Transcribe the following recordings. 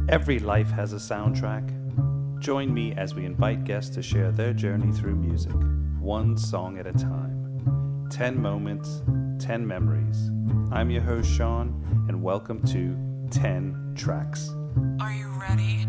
Every life has a soundtrack. Join me as we invite guests to share their journey through music, one song at a time. 10 moments, 10 memories. I'm your host, Sean, and welcome to 10 Tracks. Are you ready?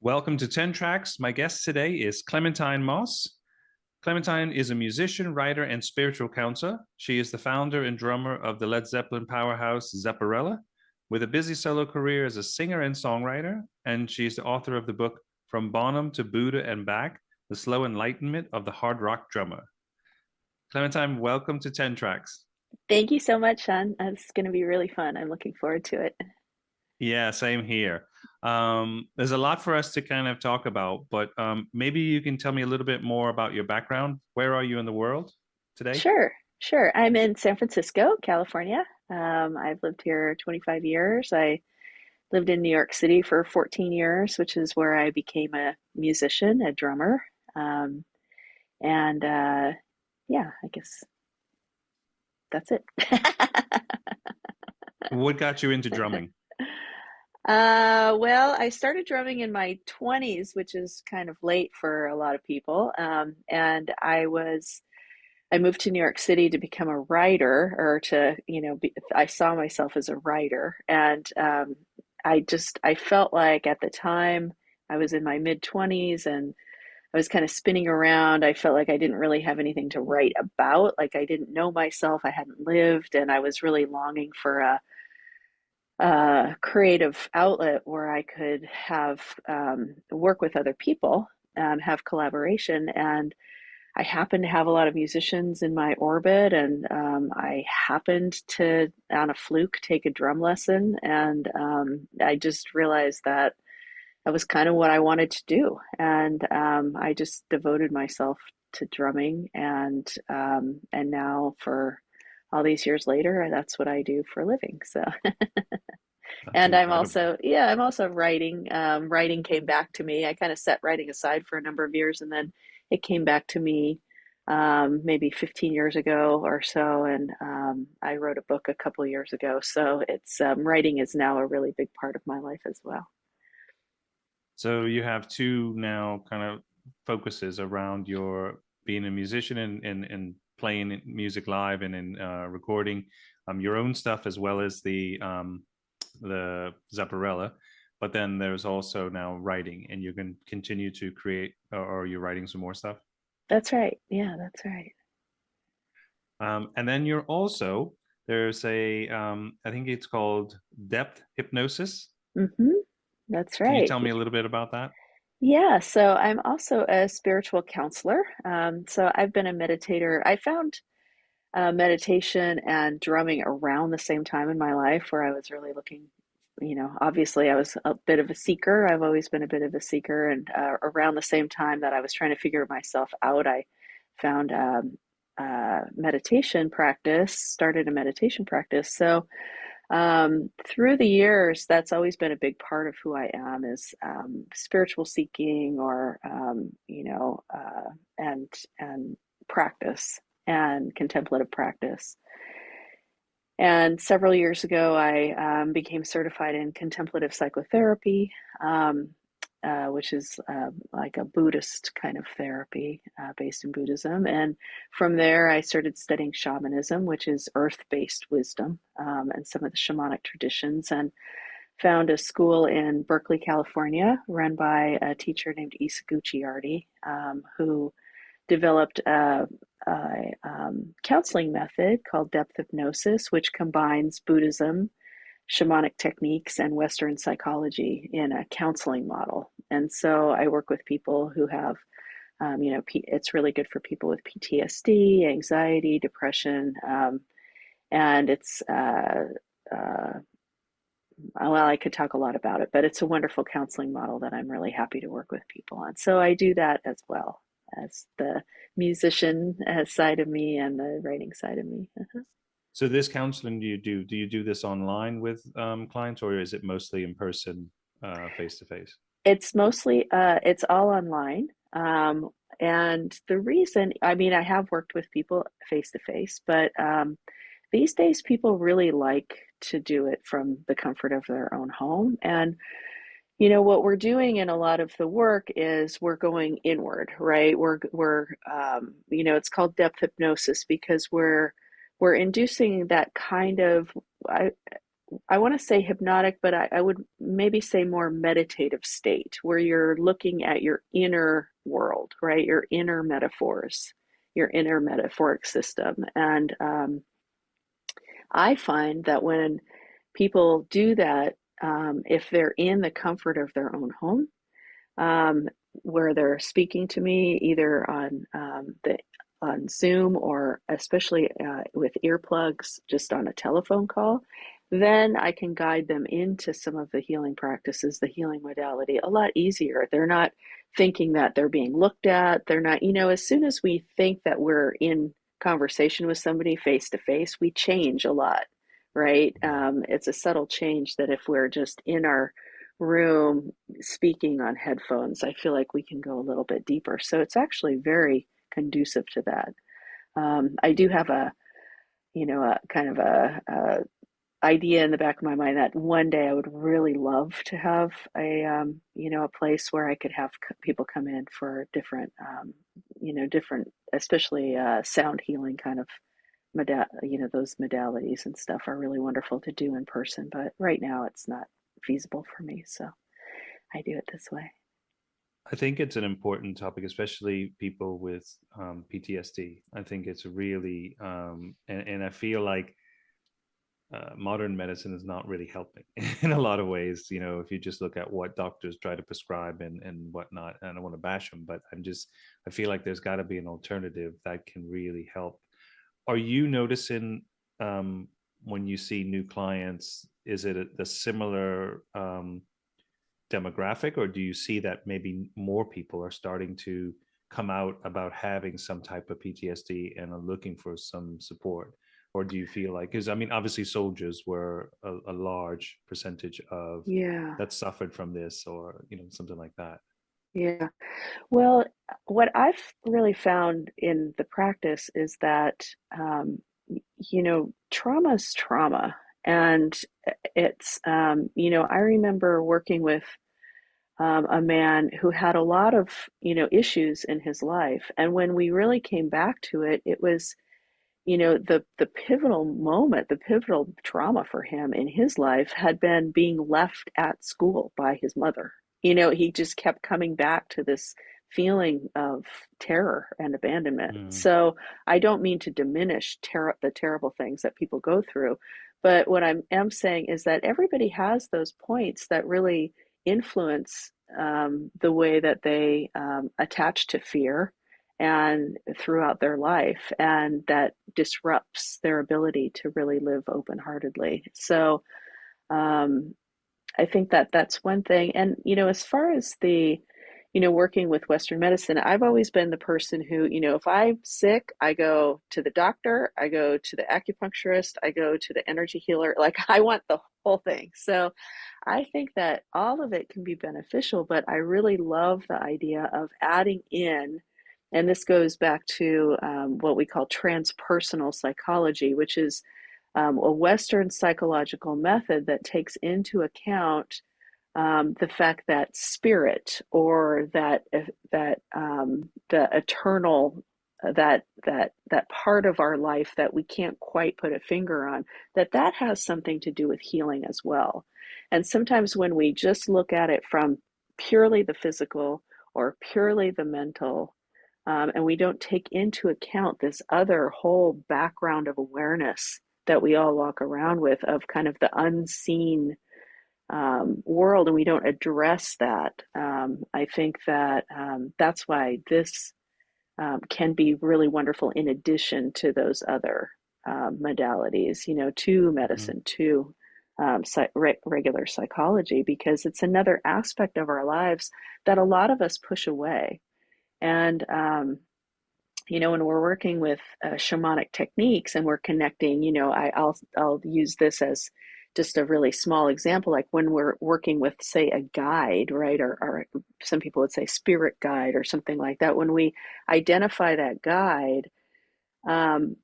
Welcome to 10 Tracks. My guest today is Clementine Moss. Clementine is a musician, writer, and spiritual counselor. She is the founder and drummer of the Led Zeppelin powerhouse Zepparella, with a busy solo career as a singer and songwriter, and she's the author of the book From Bonham to Buddha and Back, The Slow Enlightenment of the Hard Rock Drummer. Clementine, welcome to 10 Tracks. Thank you so much, Sean. It's going to be really fun. I'm looking forward to it. Yeah, same here. There's a lot for us to kind of talk about, but maybe you can tell me a little bit more about your background. Where are you in the world today? Sure. I'm in San Francisco, California. I've lived here 25 years. I lived in New York City for 14 years, which is where I became a musician, a drummer. Um, and yeah, I guess that's it. What got you into drumming? Well, I started drumming in my 20s, which is kind of late for a lot of people. And I moved to New York City to become a writer or to, I saw myself as a writer. And I felt like at the time I was in my mid 20s and I was kind of spinning around. I felt like I didn't really have anything to write about. Like I didn't know myself, I hadn't lived, and I was really longing for a creative outlet where I could have work with other people, have collaboration. And I happened to have a lot of musicians in my orbit, and I happened to, on a fluke, take a drum lesson. And I just realized that that was kind of what I wanted to do. And I just devoted myself to drumming. And now, for all these years later, that's what I do for a living. So. That's And incredible. I'm also writing. Writing came back to me. I kind of set writing aside for a number of years, and then it came back to me maybe 15 years ago or so. And I wrote a book a couple of years ago. So it's writing is now a really big part of my life as well. So you have two now kind of focuses around your being a musician and playing music live and in recording your own stuff as well as the Zepparella. But then there's also now writing, and you can continue to create, or you're writing some more stuff. That's right. Yeah, that's right. And then you're also there's I think it's called depth hypnosis. hmm That's Can you right. tell me a little bit about that? Yeah, so I'm also a spiritual counselor. So I've been a meditator. I found meditation and drumming around the same time in my life where I was really looking, obviously I was a bit of a seeker. I've always been a bit of a seeker. And around the same time that I was trying to figure myself out, I found meditation practice, started a meditation practice. So through the years, that's always been a big part of who I am is spiritual seeking or, and practice and contemplative practice. And several years ago, I became certified in contemplative psychotherapy, which is like a Buddhist kind of therapy based in Buddhism. And from there, I started studying shamanism, which is earth-based wisdom, and some of the shamanic traditions, and found a school in Berkeley, California, run by a teacher named Isaguchi Ardi, who developed a counseling method called depth hypnosis, which combines Buddhism, shamanic techniques, and Western psychology in a counseling model. And so I work with people who have, it's really good for people with PTSD, anxiety, depression, and it's, well, I could talk a lot about it, but it's a wonderful counseling model that I'm really happy to work with people on. So I do that as well. as the musician side of me and the writing side of me. So this counseling do you do this online with clients, or is it mostly in person, face to face? It's mostly it's all online. And the reason, I mean, I have worked with people face to face, but these days people really like to do it from the comfort of their own home. And what we're doing in a lot of the work is we're going inward, right? It's called depth hypnosis because we're inducing that kind of, I, I want to say hypnotic, but I would maybe say more meditative state where you're looking at your inner world, right? Your inner metaphors, your inner metaphoric system. And I find that when people do that, if they're in the comfort of their own home, um, where they're speaking to me either on Zoom or especially with earplugs, just on a telephone call, then I can guide them into some of the healing practices, the healing modality, a lot easier. They're not thinking that they're being looked at. They're not, as soon as we think that we're in conversation with somebody face to face, we change a lot, right? It's a subtle change that if we're just in our room speaking on headphones, I feel like we can go a little bit deeper. So it's actually very conducive to that. I do have a kind of a idea in the back of my mind that one day I would really love to have a place where I could have people come in for different, especially sound healing kind of those modalities and stuff are really wonderful to do in person. But right now it's not feasible for me, so I do it this way. I think it's an important topic, especially people with PTSD. I think it's really, and I feel like modern medicine is not really helping in a lot of ways. If you just look at what doctors try to prescribe and whatnot, and I don't want to bash them, but I feel like there's got to be an alternative that can really help. Are you noticing when you see new clients, is it the similar demographic, or do you see that maybe more people are starting to come out about having some type of PTSD and are looking for some support? Or do you feel like, because I mean, obviously soldiers were a large percentage of Yeah, that suffered from this, or something like that. yeah. Well, what I've really found in the practice is that, trauma's trauma. And I remember working with a man who had a lot of, issues in his life. And when we really came back to it, it was, the pivotal moment, the pivotal trauma for him in his life had been being left at school by his mother. He just kept coming back to this feeling of terror and abandonment. Mm, So I don't mean to diminish the terrible things that people go through, but what I am saying is that everybody has those points that really influence the way that they attach to fear and throughout their life, and that disrupts their ability to really live open-heartedly. So um, I think that that's one thing. And as far as the working with Western medicine, I've always been the person who, if I'm sick, I go to the doctor, I go to the acupuncturist, I go to the energy healer. Like, I want the whole thing. So I think that all of it can be beneficial, but I really love the idea of adding in, and this goes back to what we call transpersonal psychology, which is a Western psychological method that takes into account the fact that spirit, or that the eternal, that part of our life that we can't quite put a finger on, that has something to do with healing as well. And sometimes when we just look at it from purely the physical or purely the mental, and we don't take into account this other whole background of awareness that we all walk around with, of kind of the unseen world, and we don't address that, I think that that's why this can be really wonderful in addition to those other modalities, to mhm. medicine, to regular psychology, because it's another aspect of our lives that a lot of us push away. And when we're working with shamanic techniques and we're connecting, I'll use this as just a really small example, like when we're working with, say, a guide, right? Or some people would say spirit guide or something like that. When we identify that guide, um,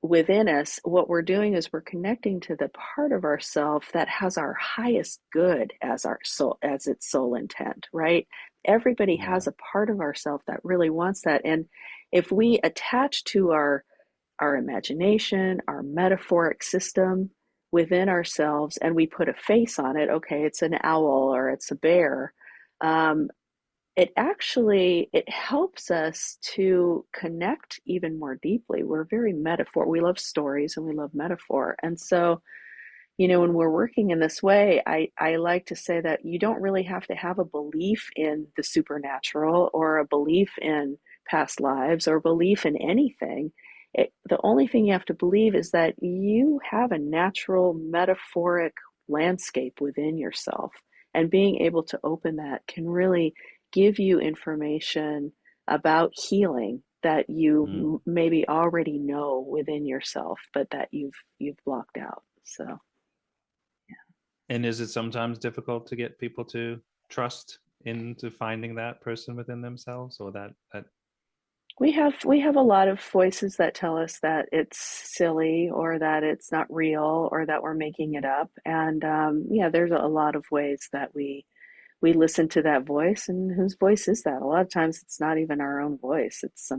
within us, what we're doing is we're connecting to the part of ourself that has our highest good as our soul, as its sole intent, right? Everybody Yeah. has a part of ourself that really wants that. And if we attach to our imagination, our metaphoric system within ourselves, and we put a face on it, okay, it's an owl or it's a bear, um, it helps us to connect even more deeply. We're very metaphor. We love stories and we love metaphor. And so, when we're working in this way, I like to say that you don't really have to have a belief in the supernatural or a belief in past lives or belief in anything. The only thing you have to believe is that you have a natural metaphoric landscape within yourself. And being able to open that can really give you information about healing that Mm. you maybe already know within yourself, but that you've blocked out. So And is it sometimes difficult to get people to trust into finding that person within themselves, or that? we have a lot of voices that tell us that it's silly or that it's not real or that we're making it up. And yeah, there's a lot of ways that we listen to that voice, and whose voice is that? A lot of times it's not even our own voice. It's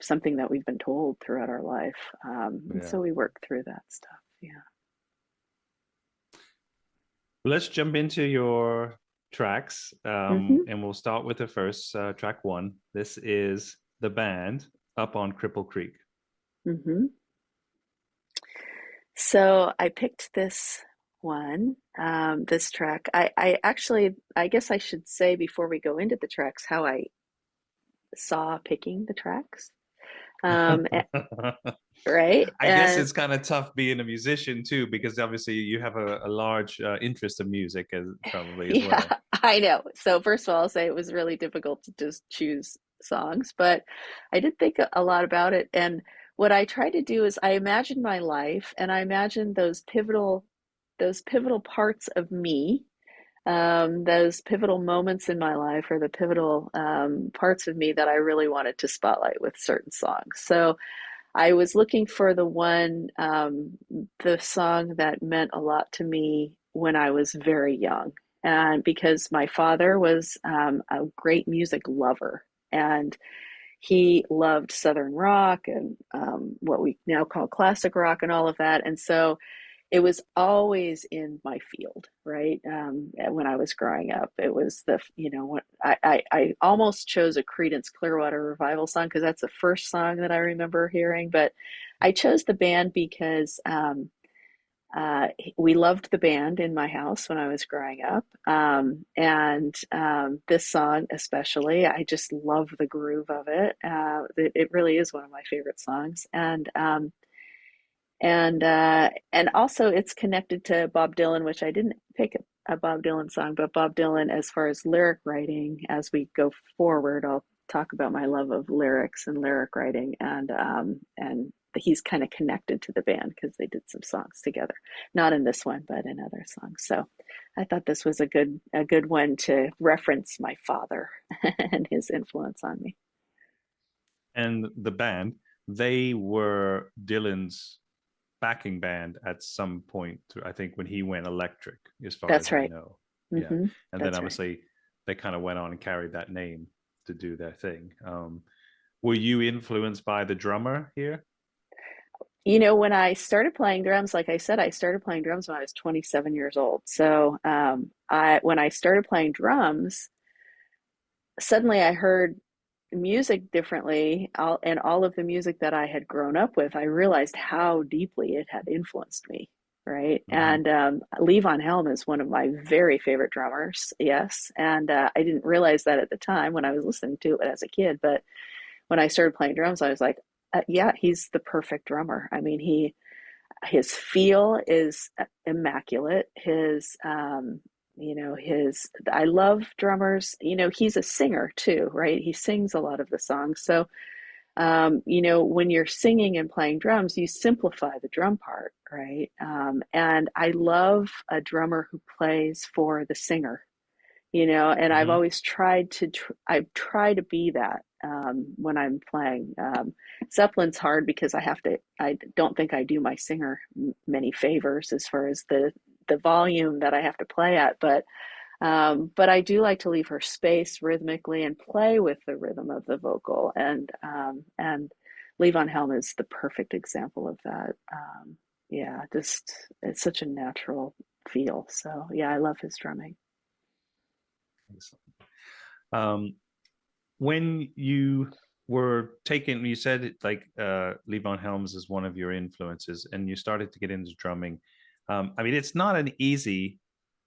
something that we've been told throughout our life. And Yeah. so we work through that stuff. Yeah. Let's jump into your tracks, Mm-hmm. and we'll start with the first track one. This is the band up on Cripple Creek. Mm-hmm. So I picked this one, this track. I actually, I guess I should say before we go into the tracks, how I saw picking the tracks. Um, a- right? I guess And it's kind of tough being a musician too, because obviously you have a large interest in music as probably as yeah, well. I know. So first of all, I'll say it was really difficult to just choose songs, but I did think a lot about it. And what I try to do is I imagine my life and I imagine those pivotal parts of me, those pivotal moments in my life or the pivotal parts of me that I really wanted to spotlight with certain songs. So I was looking for the song that meant a lot to me when I was very young. And because my father was a great music lover, and he loved Southern rock and what we now call classic rock and all of that. And so it was always in my field, right? When I was growing up, it was what I almost chose a Creedence Clearwater Revival song because that's the first song that I remember hearing. But I chose the band because uh, we loved the band in my house when I was growing up. And this song, especially, I just love the groove of it. It really is one of my favorite songs. And also it's connected to Bob Dylan, which I didn't pick a Bob Dylan song, but Bob Dylan, as far as lyric writing, as we go forward, I'll talk about my love of lyrics and lyric writing, and he's kind of connected to the band because they did some songs together, not in this one, but in other songs. So I thought this was a good one to reference my father and his influence on me. And the band, they were Dylan's backing band at some point, I think, when he went electric, as far That's as I right. know. Yeah. Mm-hmm. And then That's right. obviously they kind of went on and carried that name to do their thing. Were you influenced by the drummer here? When I started playing drums, like I said, I started playing drums when I was 27 years old. So, when I started playing drums, suddenly I heard music differently, and all of the music that I had grown up with, I realized how deeply it had influenced me, right? Mm-hmm. And Levon Helm is one of my very favorite drummers, yes. And I didn't realize that at the time when I was listening to it as a kid, but when I started playing drums, I was like, yeah, he's the perfect drummer. I mean, his feel is immaculate. you know, I love drummers. You know, he's a singer too, right? He sings a lot of the songs. So, you know, when you're singing and playing drums, you simplify the drum part, right? And I love a drummer who plays for the singer, you know, and I've Hmm. always tried to, I try to be that when I'm playing. Zeppelin's hard because I don't think I do my singer many favors as far as the volume that I have to play at, but I do like to leave her space rhythmically and play with the rhythm of the vocal. And Levon Helm is the perfect example of that. Yeah, just it's such a natural feel. So yeah, I love his drumming. Um, when you were taken, you said like Levon Helms is one of your influences, and you started to get into drumming. I mean, it's not an easy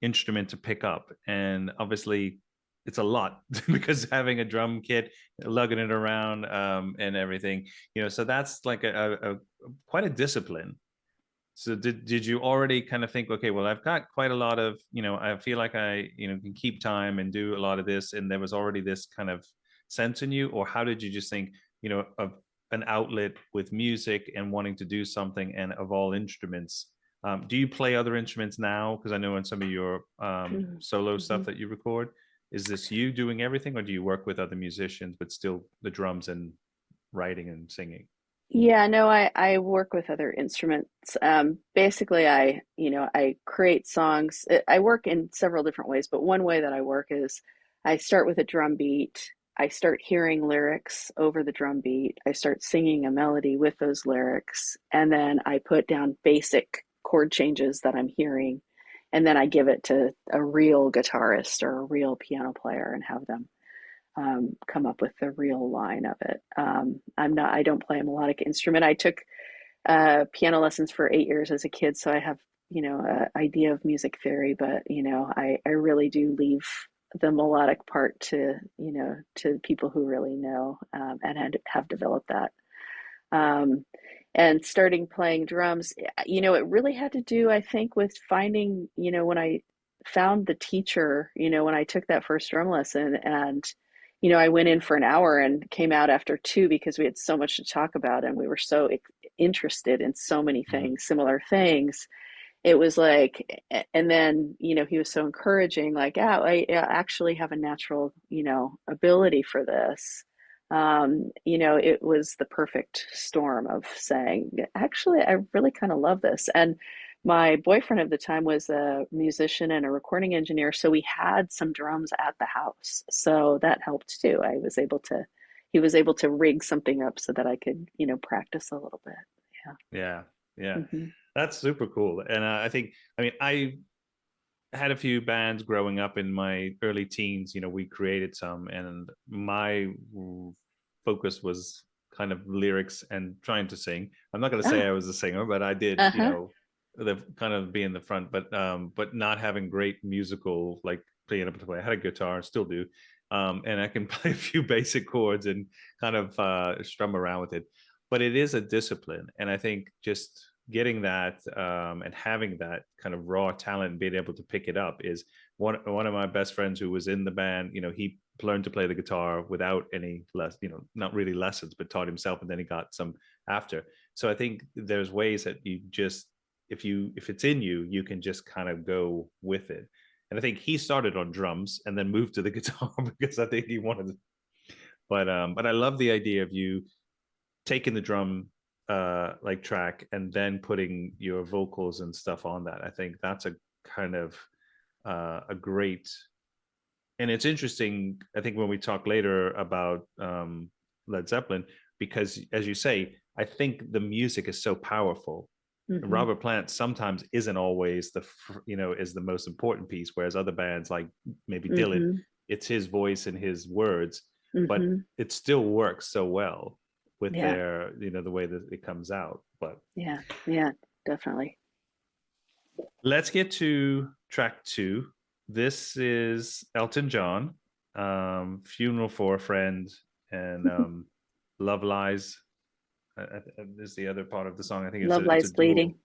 instrument to pick up, and obviously, it's a lot because having a drum kit, lugging it around, and everything, you know. So that's like a quite a discipline. So did you already kind of think, okay, well, I've got quite a lot of, you know, I feel like I, you know, can keep time and do a lot of this, and there was already this kind of sense in you, or how did you just think, you know, of an outlet with music and wanting to do something, and of all instruments, do you play other instruments now? Because I know in some of your solo Mm-hmm. stuff that you record, is this you doing everything, or do you work with other musicians, but still the drums and writing and singing? Yeah, no, I work with other instruments. Basically, you know, I create songs. I work in several different ways, but one way that I work is I start with a drum beat. I start hearing lyrics over the drum beat. I start singing a melody with those lyrics, and then I put down basic chord changes that I'm hearing, and then I give it to a real guitarist or a real piano player and have them come up with the real line of it. I don't play a melodic instrument. I took piano lessons for 8 years as a kid, so I have, you know, an idea of music theory, but, you know, I really do leave the melodic part to, you know, to people who really know and have developed that. Um, and starting playing drums, you know, it really had to do, I think, with finding, you know, when I found the teacher, you know, when I took that first drum lesson and, you know, I went in for an hour and came out after two because we had so much to talk about and we were so interested in so many Mhm. things, similar things. It was like, and then, you know, he was so encouraging, like, yeah, I actually have a natural, you know, ability for this. You know, it was the perfect storm of saying, actually, I really kind of love this. And my boyfriend at the time was a musician and a recording engineer, so we had some drums at the house. So that helped too. He was able to rig something up so that I could, you know, practice a little bit. Yeah, yeah, Yeah. Hmm. that's super cool. And I think, I mean, I had a few bands growing up in my early teens. You know, we created some, and my focus was kind of lyrics and trying to sing. I'm not going to say I Ah, was a singer, but I did, you uh-huh. know, the kind of be in the front, but not having great musical like playing up to play. I had a guitar, still do, and I can play a few basic chords and kind of strum around with it. But it is a discipline, and I think just getting that and having that kind of raw talent and being able to pick it up is one of my best friends who was in the band. You know, he learned to play the guitar without any less, you know, not really lessons, but taught himself, and then he got some after. So I think there's ways that you just, if it's in you, you can just kind of go with it. And I think he started on drums and then moved to the guitar because I think he wanted to. But I love the idea of you taking the drum like track and then putting your vocals and stuff on that. I think that's a kind of a great, and it's interesting. I think when we talk later about Led Zeppelin, because as you say, I think the music is so powerful. Hmm. Robert Plant sometimes isn't always you know, is the most important piece, whereas other bands like maybe Dylan, Hmm. it's his voice and his words, but Hmm. it still works so well with Yeah. their, you know, the way that it comes out. But Yeah. Yeah. Definitely. let's get to track two. This is Elton John, Funeral for a Friend, and Love Lies. Is the other part of the song. I think Love it's a lies bleeding.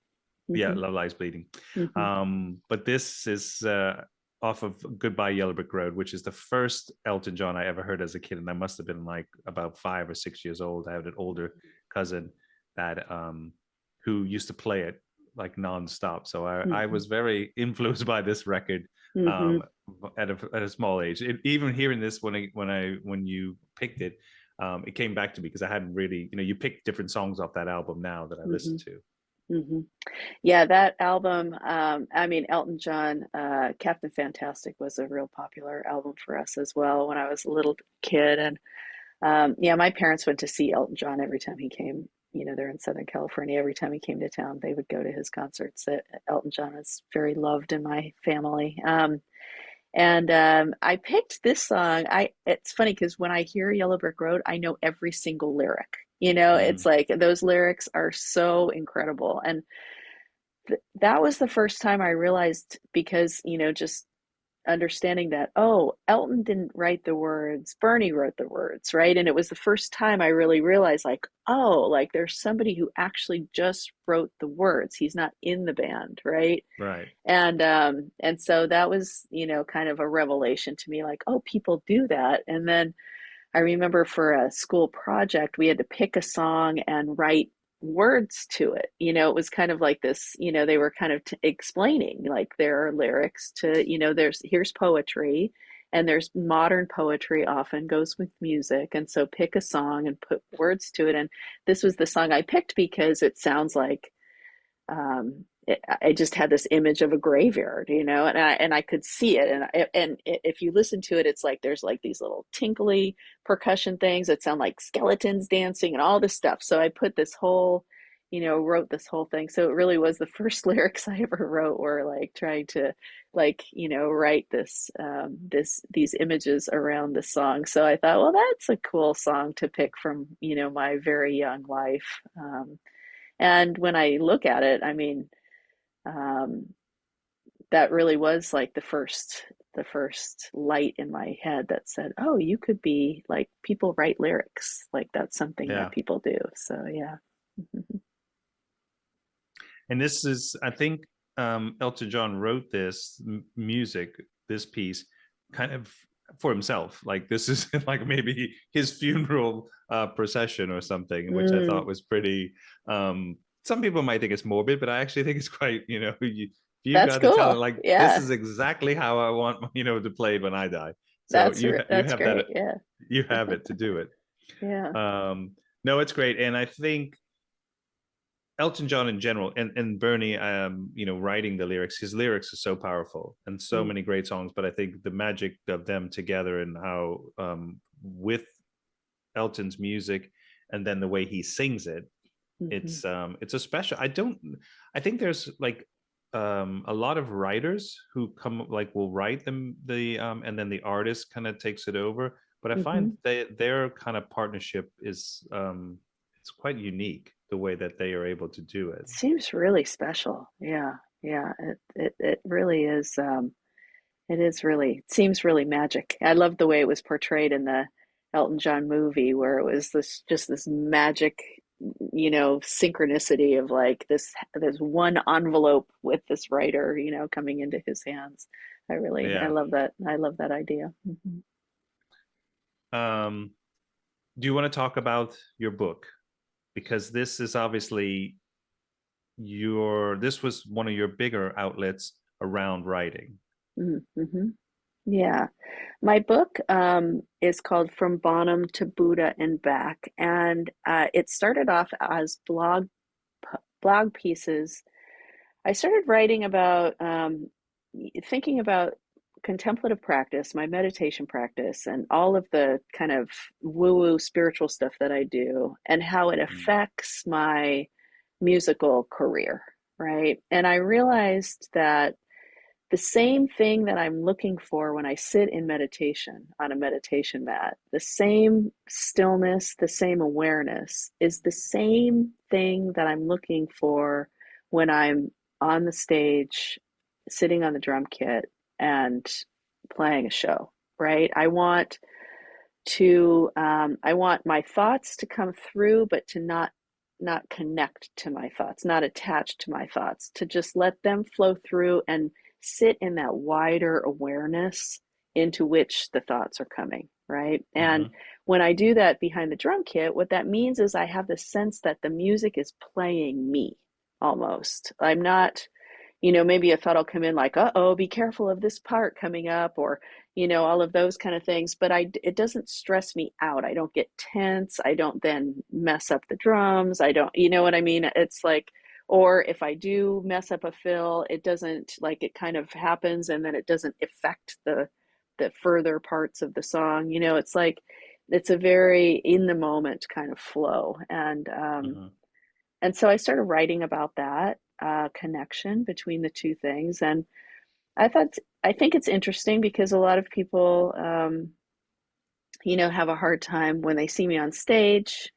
dual. Yeah, Hmm. Love Lies Bleeding. Hmm. But this is off of Goodbye Yellow Brick Road, which is the first Elton John I ever heard as a kid, and I must have been like about 5 or 6 years old. I had an older cousin that who used to play it like nonstop. So I Mm-hmm. was very influenced by this record Mm-hmm. um, at a small age. Even hearing this when you picked it, it came back to me because I hadn't really, you pick different songs off that album now that I Mm-hmm. listen to. Mm-hmm. Yeah, that album, I mean, Elton John, Captain Fantastic was a real popular album for us as well when I was a little kid. And yeah, my parents went to see Elton John every time he came. They're in Southern California. Every time he came to town, they would go to his concerts. Elton John is very loved in my family. And I picked this song. It's funny because when I hear Yellow Brick Road, I know every single lyric. It's Mm, like those lyrics are so incredible. And that was the first time I realized because, just understanding that, oh, Elton didn't write the words, Bernie wrote the words, right? And it was the first time I really realized, like, oh, like there's somebody who actually just wrote the words. He's not in the band, right? right. And so that was, kind of a revelation to me, like, oh, people do that. And then I remember for a school project, we had to pick a song and write words to it. It was kind of like this, they were kind of explaining like there are lyrics to, here's poetry and there's modern poetry often goes with music. And so pick a song and put words to it. And this was the song I picked because it sounds like I just had this image of a graveyard, and I could see it, and if you listen to it, it's like there's like these little tinkly percussion things that sound like skeletons dancing and all this stuff. So I put this whole, wrote this whole thing. So it really was the first lyrics I ever wrote were like trying to like write these images around the song. So I thought, well, that's a cool song to pick from my very young life. And when I look at it, I mean, um, that really was like the first light in my head that said, "Oh, you could be like people write lyrics, like that's something that Yeah. people do." So yeah. And this is, I think, Elton John wrote this music, this piece, kind of for himself. Like this is like maybe his funeral procession or something, which I thought Mm, was pretty. Some people might think it's morbid, but I actually think it's quite, you that's got the talent. cool. Like this Yeah, is exactly how I want, to play it when I die. So you that's have that, great. Yeah, you have it to do it. yeah. No, it's great, and I think Elton John in general and Bernie, writing the lyrics, his lyrics are so powerful and so Mm, many great songs. But I think the magic of them together and how with Elton's music and then the way he sings it, mhm, it's a special. I think there's like a lot of writers who come like will write them and then the artist kind of takes it over. But I find mhm. their kind of partnership is it's quite unique the way that they are able to do it. Seems really special. Yeah, yeah. It really is. It is really, it seems really magic. I love the way it was portrayed in the Elton John movie, where it was this magic, synchronicity of like this one envelope with this writer, coming into his hands. I Yeah. love that. I love that idea. Mhm. Um, do you want to talk about your book? Because this is obviously this was one of your bigger outlets around writing. Mm-hmm. Yeah. My book is called From Bonham to Buddha and Back, and it started off as blog pieces. I started writing about thinking about contemplative practice, my meditation practice, and all of the kind of woo-woo spiritual stuff that I do, and how it Mm. affects my musical career, right? And I realized that the same thing that I'm looking for when I sit in meditation on a meditation mat, the same stillness, the same awareness is the same thing that I'm looking for when I'm on the stage, sitting on the drum kit and playing a show, right? I want my thoughts to come through, but to not connect to my thoughts, not attached to my thoughts, to just let them flow through and sit in that wider awareness into which the thoughts are coming, right? And Mm-hmm. when I do that behind the drum kit, what that means is I have the sense that the music is playing me almost. I'm not, maybe a thought will come in like, uh-oh, be careful of this part coming up, or, all of those kind of things. But it doesn't stress me out. I don't get tense. I don't then mess up the drums. I don't, you know what I mean? It's like, or if I do mess up a fill, it doesn't, like, it kind of happens and then it doesn't affect the further parts of the song. It's like, it's a very in the moment kind of flow. Mm-hmm. And so I started writing about that connection between the two things. And I thought, I think it's interesting because a lot of people, have a hard time when they see me on stage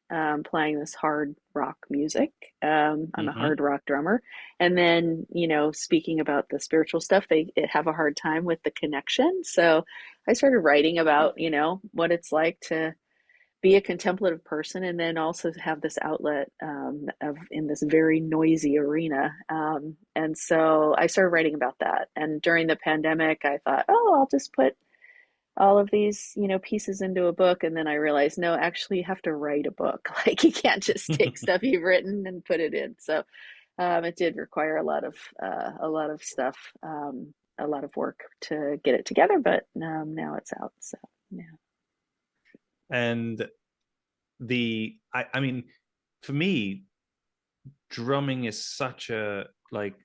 playing this hard rock music. I'm a Mm-hmm. hard rock drummer. And then, speaking about the spiritual stuff, they have a hard time with the connection. So I started writing about, what it's like to be a contemplative person and then also have this outlet in this very noisy arena. And so I started writing about that. And during the pandemic, I thought, oh, I'll just put all of these, pieces into a book. And then I realized, no, actually, you have to write a book. Like, you can't just take stuff you've written and put it in. So it did require a lot of stuff, a lot of work to get it together. But now it's out. So yeah. And I mean, for me, drumming is such a like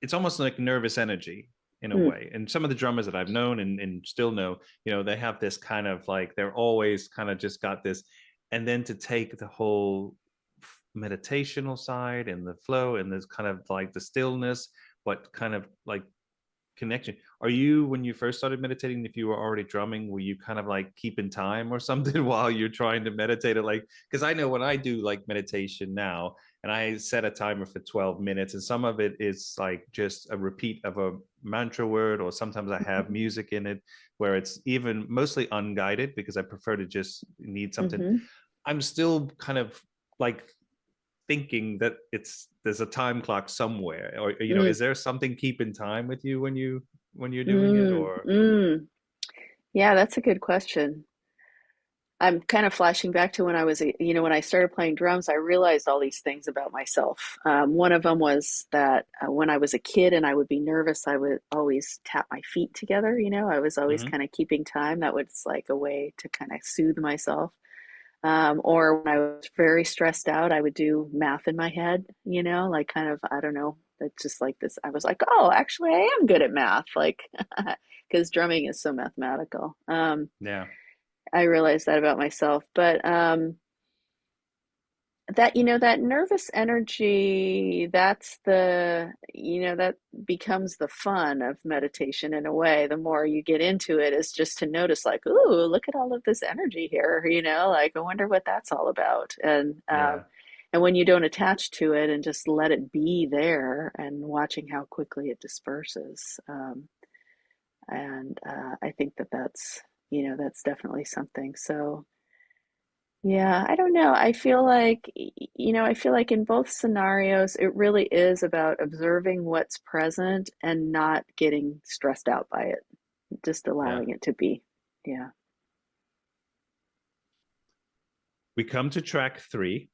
it's almost like nervous energy in a Mm, way. And some of the drummers that I've known and still know, they have this kind of like they're always kind of just got this. And then to take the whole meditational side and the flow and this kind of like the stillness, but kind of like connection. Are you, when you first started meditating, if you were already drumming, were you kind of like keeping time or something while you're trying to meditate? It like, because I know when I do like meditation now, and I set a timer for 12 minutes, and some of it is like just a repeat of a mantra word, or sometimes I have music in it where it's even mostly unguided because I prefer to just need something. mhm. I'm still kind of like thinking that there's a time clock somewhere, or Mm, is there something keeping time with you when you're doing it, mm, or mm. Yeah, that's a good question. I'm kind of flashing back to when I was, when I started playing drums, I realized all these things about myself. One of them was that when I was a kid and I would be nervous, I would always tap my feet together. I was always mm-hmm. kind of keeping time. That was like a way to kind of soothe myself. Or when I was very stressed out, I would do math in my head, like kind of, I don't know, it's just like this. I was like, oh, actually, I am good at math, like, because drumming is so mathematical. Yeah, I realized that about myself, but that that nervous energy, that's that becomes the fun of meditation in a way. The more you get into it, is just to notice, like, ooh, look at all of this energy here, like, I wonder what that's all about. yeah. And when you don't attach to it and just let it be there, and watching how quickly it disperses. And I think that's definitely something. So yeah, I don't know. I feel like in both scenarios, it really is about observing what's present and not getting stressed out by it, just Yeah. allowing it to be. Yeah. We come to track 3.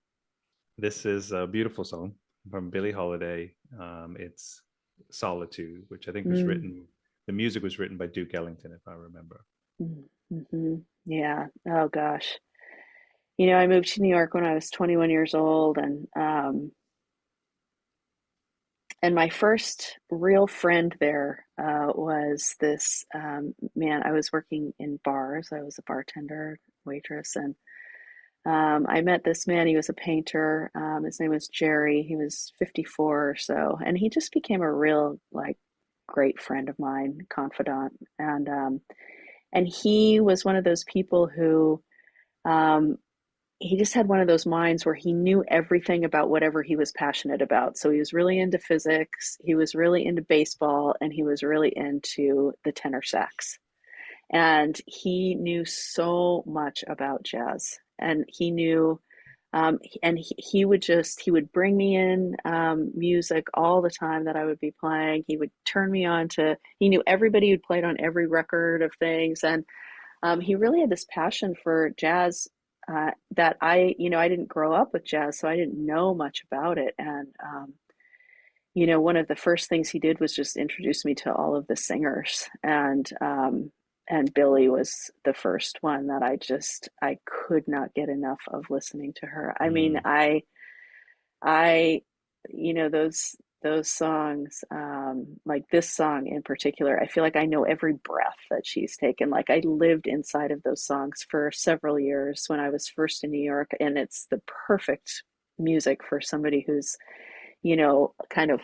This is a beautiful song from Billie Holiday. It's Solitude, which I think was Mm, written, the music was written by Duke Ellington, if I remember. mm-hmm. Yeah. Oh gosh. I moved to New York when I was 21 years old, and my first real friend there was this man. I was working in bars. I was a bartender, waitress, and I met this man. He was a painter. His name was Jerry. He was 54 or so, and he just became a real, like, great friend of mine, confidant, and he was one of those people who um, he just had one of those minds where he knew everything about whatever he was passionate about. So he was really into physics, he was really into baseball, and he was really into the tenor sax. And he knew so much about jazz. And he knew He would bring me in music all the time that I would be playing. He would turn me on to, he knew everybody who'd played on every record of things. And he really had this passion for jazz that I didn't grow up with jazz, so I didn't know much about it. And one of the first things he did was just introduce me to all of the singers, and Billie was the first one that I could not get enough of listening to her. I mean, Mm. I those songs, like this song in particular, I feel like I know every breath that she's taken. Like I lived inside of those songs for several years when I was first in New York, and it's the perfect music for somebody who's, kind of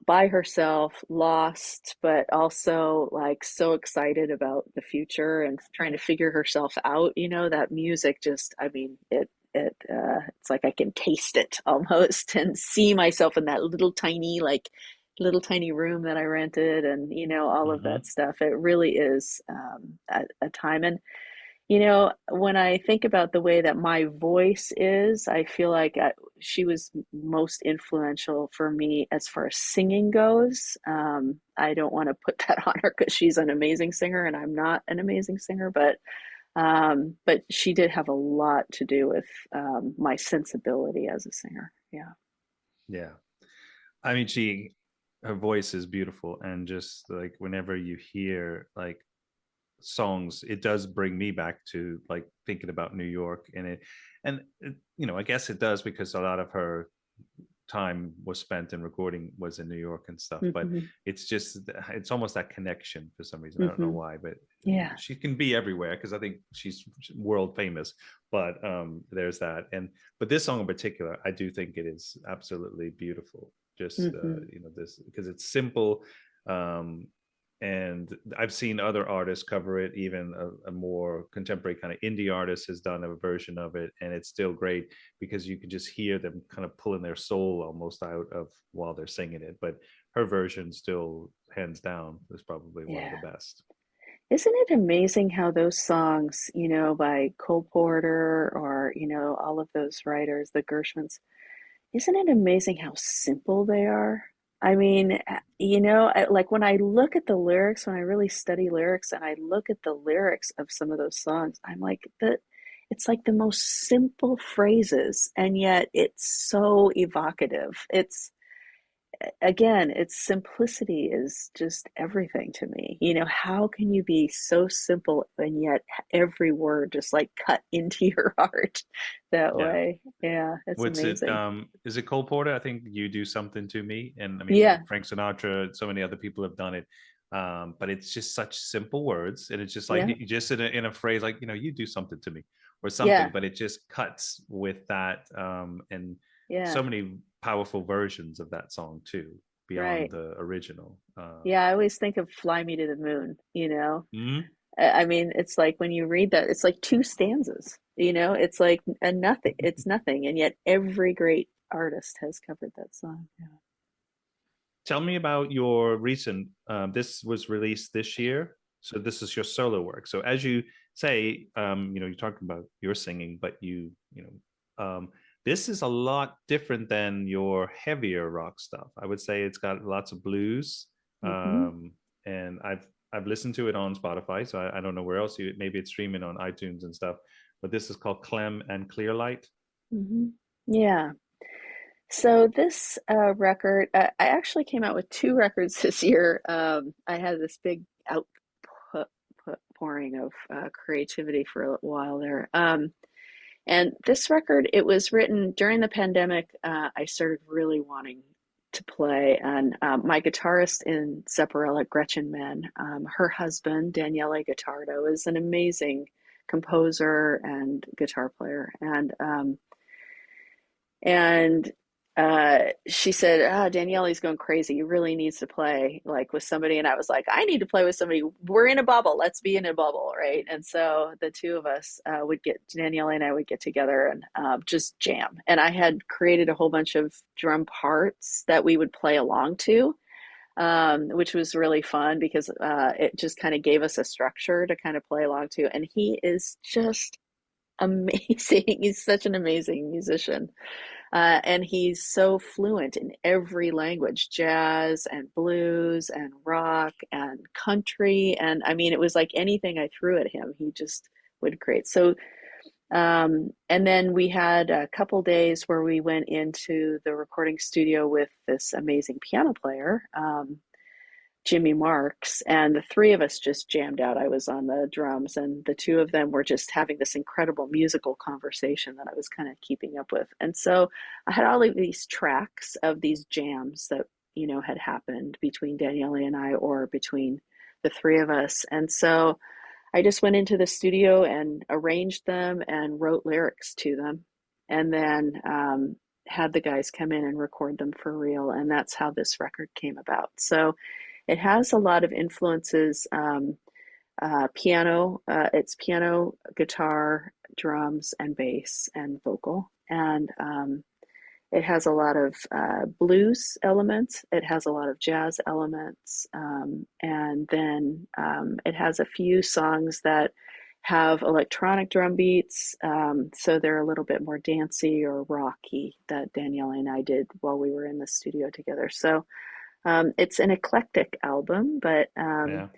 by herself, lost, but also like so excited about the future and trying to figure herself out. That music just, I mean, it's like I can taste it almost and see myself in that little tiny room that I rented, and all of that Hmm. stuff. It really is a time. And when I think about the way that my voice is, I feel like she was most influential for me as far as singing goes. I don't want to put that on her because she's an amazing singer and I'm not an amazing singer, but she did have a lot to do with my sensibility as a singer. Yeah. Yeah. I mean, her voice is beautiful. And just like whenever you hear like songs, it does bring me back to like thinking about New York. I guess it does because a lot of her time was spent in recording was in New York and stuff. But Hmm. it's almost that connection for some reason. I don't know Hmm. why, but Yeah. she can be everywhere because I think she's world famous. But there's that. But this song in particular, I do think it is absolutely beautiful. Just Hmm. this because it's simple. Um, and I've seen other artists cover it. Even a more contemporary kind of indie artist has done a version of it, and it's still great because you can just hear them kind of pulling their soul almost out of while they're singing it. But her version still, hands down, is probably one of the Yeah. best. Isn't it amazing how those songs, by Cole Porter or, all of those writers, the Gershwins, isn't it amazing how simple they are? I mean, like when I look at the lyrics, when I really study lyrics and I look at the lyrics of some of those songs, I'm like, it's like the most simple phrases, and yet it's so evocative. It's again, its simplicity is just everything to me. How can you be so simple and yet every word just like cut into your heart that Yeah. way? Yeah, it's What's it? amazing. Is it Cole Porter? I think you do something to me, and I mean, Yeah, like Frank Sinatra, so many other people have done it. But it's just such simple words, and it's just like yeah, you just in a phrase like you do something to me or something, yeah, but it just cuts with that, and yeah, so many powerful versions of that song too beyond right. the original. Yeah, I always think of Fly Me to the Moon. Mhm. I mean, it's like when you read that, it's like two stanzas. It's like a nothing, it's nothing, and yet every great artist has covered that song. Yeah. Tell me about your recent. This was released this year, so this is your solo work. So as you say, you're talking about your singing, but this is a lot different than your heavier rock stuff. I would say it's got lots of blues, Hmm. um, and I've listened to it on Spotify, so I don't know where else you. Maybe it's streaming on iTunes and stuff. But this is called Clem and Clearlight. Hmm. Yeah. So this record, I actually came out with two records this year. I had this big outpouring of creativity for a while there. And this record, it was written during the pandemic. I started really wanting to play, and my guitarist in Zepparella, Gretchen Mann, her husband, Daniele Guitardo, is an amazing composer and guitar player. And she said, Daniele's going crazy. He really needs to play like with somebody. And I was like, I need to play with somebody. We're in a bubble. Let's be in a bubble. Right. And so the two of us Daniele and I would get together and just jam. And I had created a whole bunch of drum parts that we would play along to, which was really fun because it just kind of gave us a structure to kind of play along to. And he is just amazing. He's such an amazing musician. And he's so fluent in every language, jazz and blues and rock and country. And I mean, it was like anything I threw at him, he just would create. So, and then we had a couple days where we went into the recording studio with this amazing piano player, Jimmy Marks, and the three of us just jammed out. I was on the drums, and the two of them were just having this incredible musical conversation that I was kind of keeping up with. And so I had all of these tracks of these jams that, had happened between Daniele and I, or between the three of us. And so I just went into the studio and arranged them and wrote lyrics to them, and then had the guys come in and record them for real. And that's how this record came about. So it has a lot of influences, piano, it's piano, guitar, drums, and bass and vocal. And it has a lot of blues elements. It has a lot of jazz elements. And then it has a few songs that have electronic drum beats. So they're a little bit more dancey or rocky, that Daniele and I did while we were in the studio together. So it's an eclectic album, but Yeah.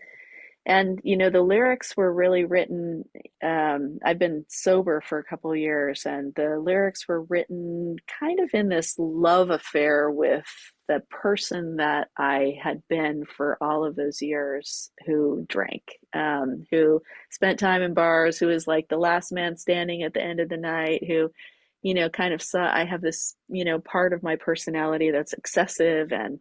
and the lyrics were really written. I've been sober for a couple of years, and the lyrics were written kind of in this love affair with the person that I had been for all of those years, who drank, who spent time in bars, who was like the last man standing at the end of the night, who, kind of saw I have this, part of my personality that's excessive and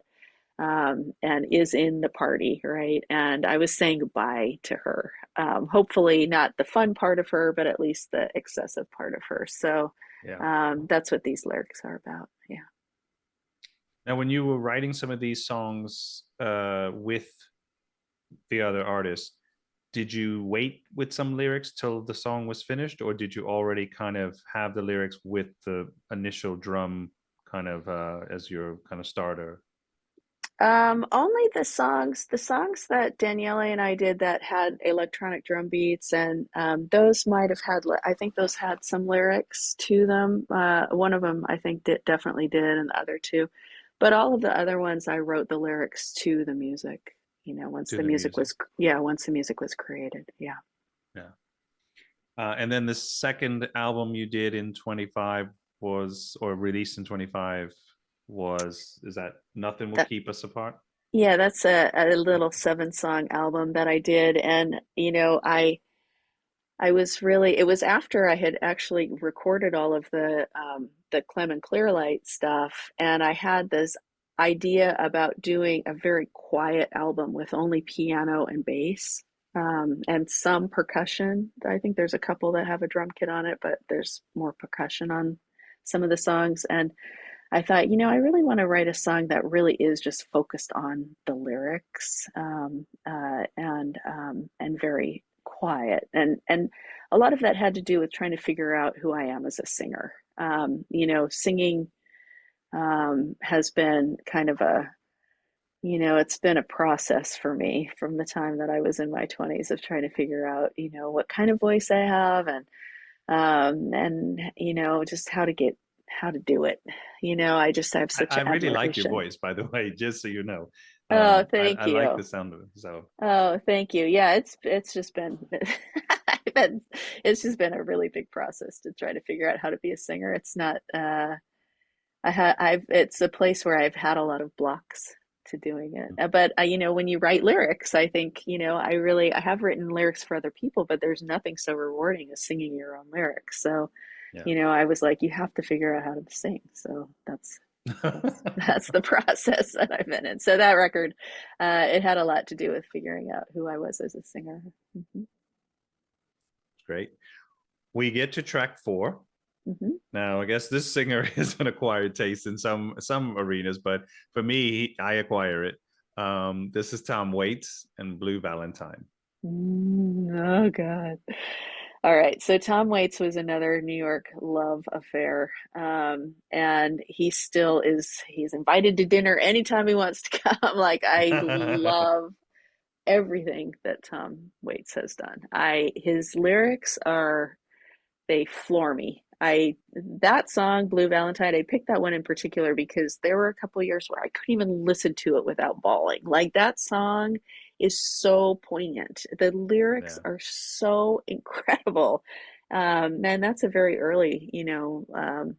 is in the party, right? And I was saying goodbye to her. Hopefully, not the fun part of her, but at least the excessive part of her. So Yeah. that's what these lyrics are about. Yeah. Now, when you were writing some of these songs with the other artists, did you wait with some lyrics till the song was finished, or did you already kind of have the lyrics with the initial drum kind of as your kind of starter? Only the songs that Daniele and I did that had electronic drum beats, and those might have had, I think those had some lyrics to them. One of them I think definitely did, and the other two. But all of the other ones, I wrote the lyrics to the music, once To the the music music? was, yeah, once the music was created. Yeah. Yeah. And then the second album you did in 25 was, or released in 25 was, is that Nothing Will That, Keep Us Apart? yeah, that's a little 7-song album that I did. And, I was really, it was after I had actually recorded all of the Clem and Clearlight stuff, and I had this idea about doing a very quiet album with only piano and bass, and some percussion. I think there's a couple that have a drum kit on it, but there's more percussion on some of the songs. And I thought, I really want to write a song that really is just focused on the lyrics, and very quiet. And a lot of that had to do with trying to figure out who I am as a singer. Singing has been kind of it's been a process for me from the time that I was in my 20s of trying to figure out, what kind of voice I have, and just how to do it. I have such I really like your admiration. voice, by the way, just so you know. Oh, I thank like the you. sound of it. So, Oh, thank you. Yeah, it's just been I've been it's just been a really big process to try to figure out how to be a singer. It's not I've it's a place where I've had a lot of blocks to doing it. But when you write lyrics, I think, I have written lyrics for other people, but there's nothing so rewarding as singing your own lyrics. So, yeah. I was like, you have to figure out how to sing. So that's the process that I've been in. So that record, it had a lot to do with figuring out who I was as a singer. Hmm. Great. We get to track 4. Hmm. Now, I guess this singer is an acquired taste in some arenas, but for me, I acquire it. This is Tom Waits and Blue Valentine. Oh God. All right. So Tom Waits was another New York love affair. And he still is, he's invited to dinner anytime he wants to come. Like, I love everything that Tom Waits has done. His lyrics are they floor me. I That song Blue Valentine, I picked that one in particular because there were a couple years where I couldn't even listen to it without bawling. Like that song is so poignant. The lyrics Yeah. are so incredible. And that's a very early,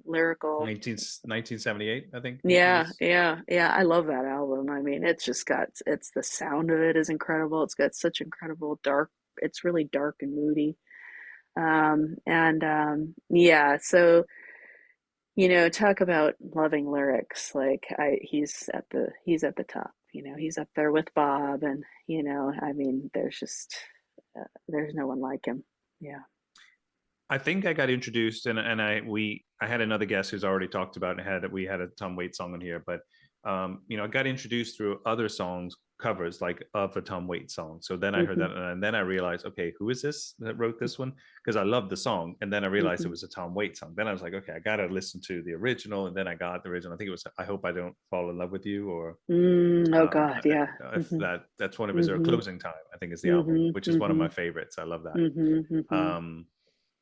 lyrical. 1978, I think it Yeah, was. yeah, yeah. I love that album. I mean, it's the sound of it is incredible. It's got such incredible dark, it's really dark and moody. Yeah, so, talk about loving lyrics. Like he's at the top, he's up there with Bob and, I mean, there's no one like him. Yeah. I think I got introduced, and I had another guest who's already talked about and we had a Tom Waits song on here, but I got introduced through other songs covers like of a Tom Waits song. So then I heard Hmm. that, and then I realized, okay, who is this that wrote this one? Because I loved the song, and then I realized it Hmm. was a Tom Waits song. Then I was like, okay, I gotta listen to the original, and then I got the original. I think it was "I Hope I Don't Fall in Love with You," or Oh God, yeah. if Hmm. that's one of his, or Hmm. "Closing Time," I think is the album, Hmm. which is one of Hmm. my favorites. I love that. Hmm. Hmm. Um,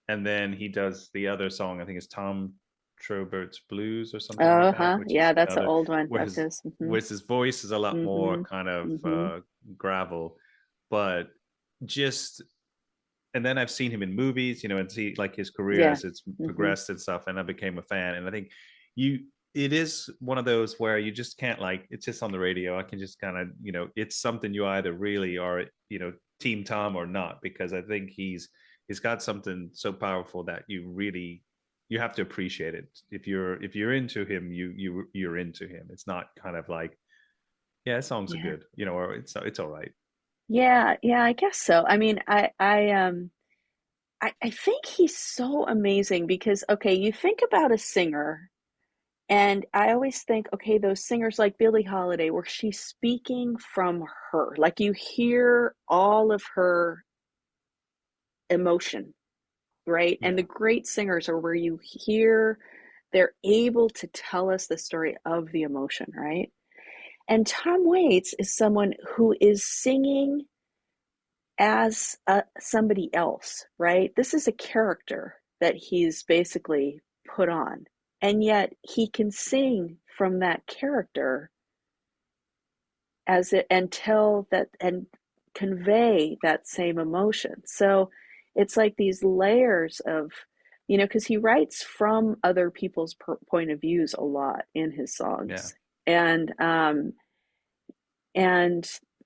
and then he does the other song, I think it's Tom Trobert's Blues or something like that, Uh-huh. which Yeah, is that's an another old one where of his. Hmm. his voice is a lot more Hmm. kind of Hmm. gravel, but just, and then I've seen him in movies, and see like his career Yeah. as it's Hmm. progressed and stuff, and I became a fan. And I think you it is one of those where you just can't, like, it's just on the radio. I can just kind of, it's something you either really are, Team Tom or not, because I think he's got something so powerful that you have to appreciate it. If you're into him, you're into him. It's not kind of like, yeah, songs are Yeah. good, or it's all right. Yeah, yeah, I guess so. I mean, I think he's so amazing because, okay, you think about a singer, and I always think, okay, those singers like Billie Holiday, where she's speaking from her, like you hear all of her emotion, right? And the Yeah, great singers are where you hear they're able to tell us the story of the emotion, right? And Tom Waits is someone who is singing as somebody else, right? This is a character that he's basically put on. And yet he can sing from that character as it and tell that and convey that same emotion. So it's like these layers of, because he writes from other people's point of views a lot in his yeah, songs. And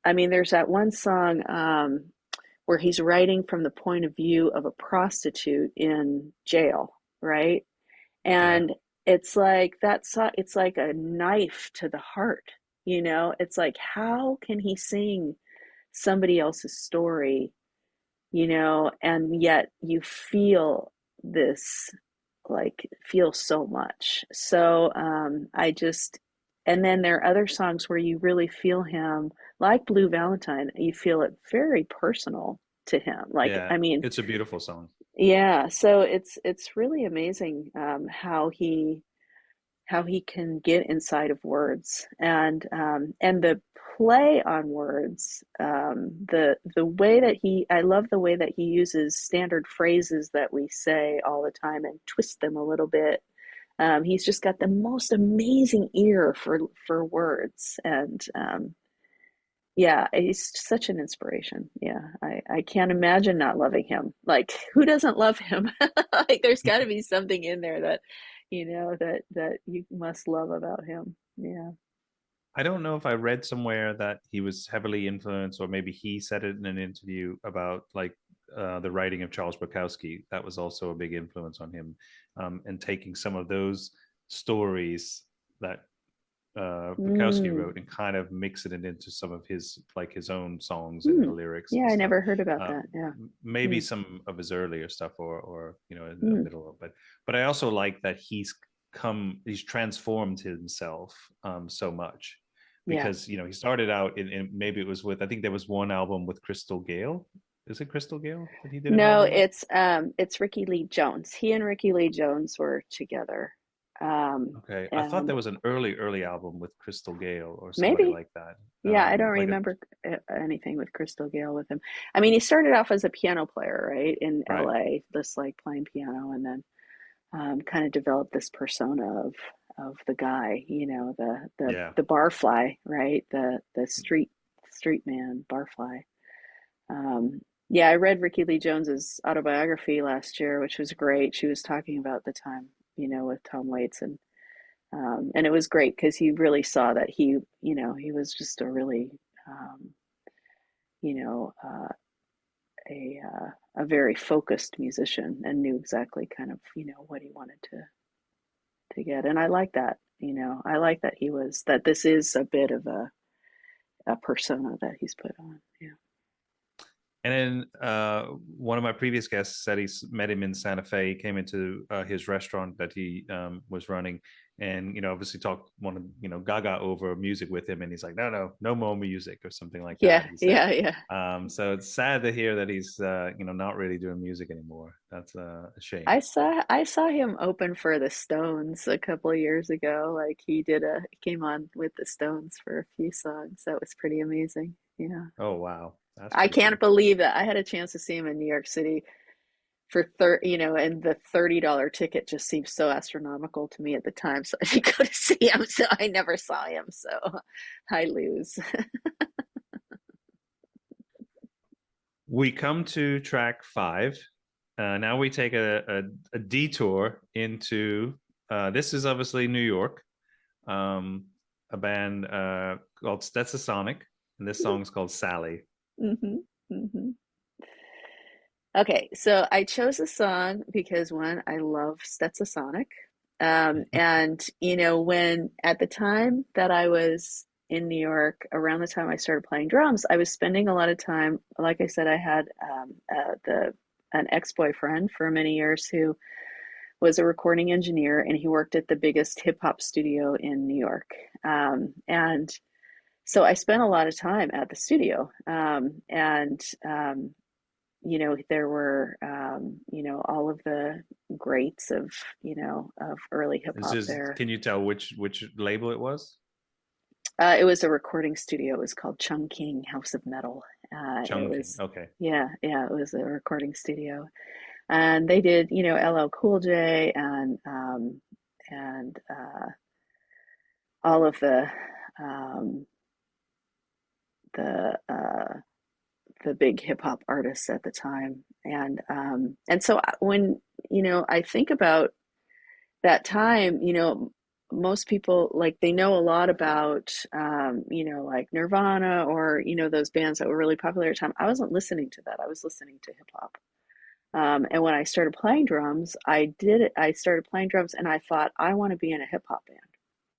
I mean, there's that one song where he's writing from the point of view of a prostitute in jail, right? yeah, And it's like it's like a knife to the heart, It's like, how can he sing somebody else's story, and yet you feel this, like, feel so much. So I just, and then there are other songs where you really feel him, like Blue Valentine, you feel it very personal to him. Like, yeah. I mean, It's a beautiful song. yeah, so it's really amazing how he can get inside of words, and the play on words, the way that I love the way that he uses standard phrases that we say all the time and twist them a little bit. He's just got the most amazing ear for words, and yeah, he's such an inspiration. Yeah, I can't imagine not loving him. Like, who doesn't love him? Like, there's got to be something in there that, that you must love about him. Yeah. I don't know if I read somewhere that he was heavily influenced, or maybe he said it in an interview about, like, the writing of Charles Bukowski. That was also a big influence on him, and taking some of those stories that Bukowski Mm. wrote and kind of mixing it into some of his, like, his own songs and the Mm. lyrics Yeah, and I stuff. never heard about Uh, that. Yeah. Maybe Mm. some of his earlier stuff, or in the Mm. middle of, but I also like that he's transformed himself so much, Yeah. because he started out in, maybe it was with, I think there was one album with Crystal Gale. Is it Crystal Gale that he did an No, album with? it's Ricky Lee Jones. He and Ricky Lee Jones were together. Okay, I thought there And was an early album with Crystal Gale or somebody maybe, like that. yeah, I don't Like a remember anything with Crystal Gale with him. I mean, he started off as a piano player, right, in right. LA, just like playing piano, and then kind of developed this persona of the guy, Yeah. the barfly, right, the street man, barfly. Um, yeah, I read Ricky Lee Jones's autobiography last year, which was great. She was talking about the time, with Tom Waits, and it was great because he really saw that he was just a really, um, you know, a very focused musician and knew exactly kind of, what he wanted to get. And I like that, I like that that this is a bit of a persona that he's put on. Yeah. And then one of my previous guests said met him in Santa Fe. He came into his restaurant that he was running, and obviously talked Gaga over music with him, and he's like, no more music or something like that. Yeah, He said. yeah, yeah. So it's sad to hear that he's not really doing music anymore. That's a shame. I saw him open for the Stones a couple of years ago. Like he came on with the Stones for a few songs. That was pretty amazing. Yeah. Oh wow, that's I pretty can't cool. believe that I had a chance to see him in New York City for and the $30 ticket just seemed so astronomical to me at the time. So I didn't go to see him. So I never saw him. So I lose. We come to track 5. Now we take a detour into this is obviously New York, a band called Stetsasonic, and this song is called Sally. hmm hmm Okay, so I chose a song because one, I love Stetsasonic. And when at the time that I was in New York, around the time I started playing drums, I was spending a lot of time. Like I said, I had the an ex-boyfriend for many years who was a recording engineer, and he worked at the biggest hip hop studio in New York. And so I spent a lot of time at the studio, and there were, all of the greats of early hip hop there. Can you tell which label it was? It was a recording studio. It was called Chung King House of Metal. It Chunking. was, Okay. yeah, yeah, it was a recording studio, and they did, LL Cool J and all of um, the the big hip hop artists at the time, and so when I think about that time, most people like they know a lot about like Nirvana or those bands that were really popular at the time. I wasn't listening to that. I was listening to hip hop. And when I started playing drums, I started playing drums and I thought, I want to be in a hip hop band.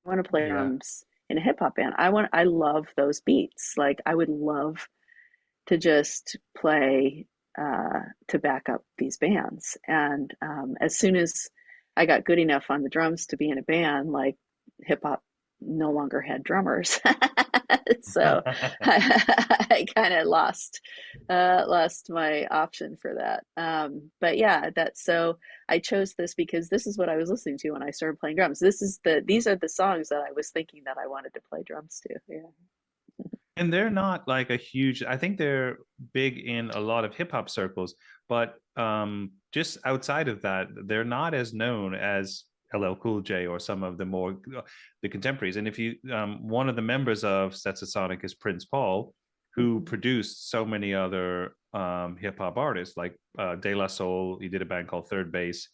I want to play Yeah. drums in a hip hop band. I love those beats. Like I would love to just play to back up these bands. And as soon as I got good enough on the drums to be in a band, like hip hop no longer had drummers, so I kind of lost my option for that. But yeah, so I chose this because this is what I was listening to when I started playing drums. These are the songs that I was thinking that I wanted to play drums to. Yeah. And they're not like a huge, I think they're big in a lot of hip hop circles, but just outside of that, they're not as known as LL Cool J or some of the more the contemporaries. And if you one of the members of Stetsasonic is Prince Paul, who Mhm. produced so many other hip hop artists like De La Soul. He did a band called Third Base.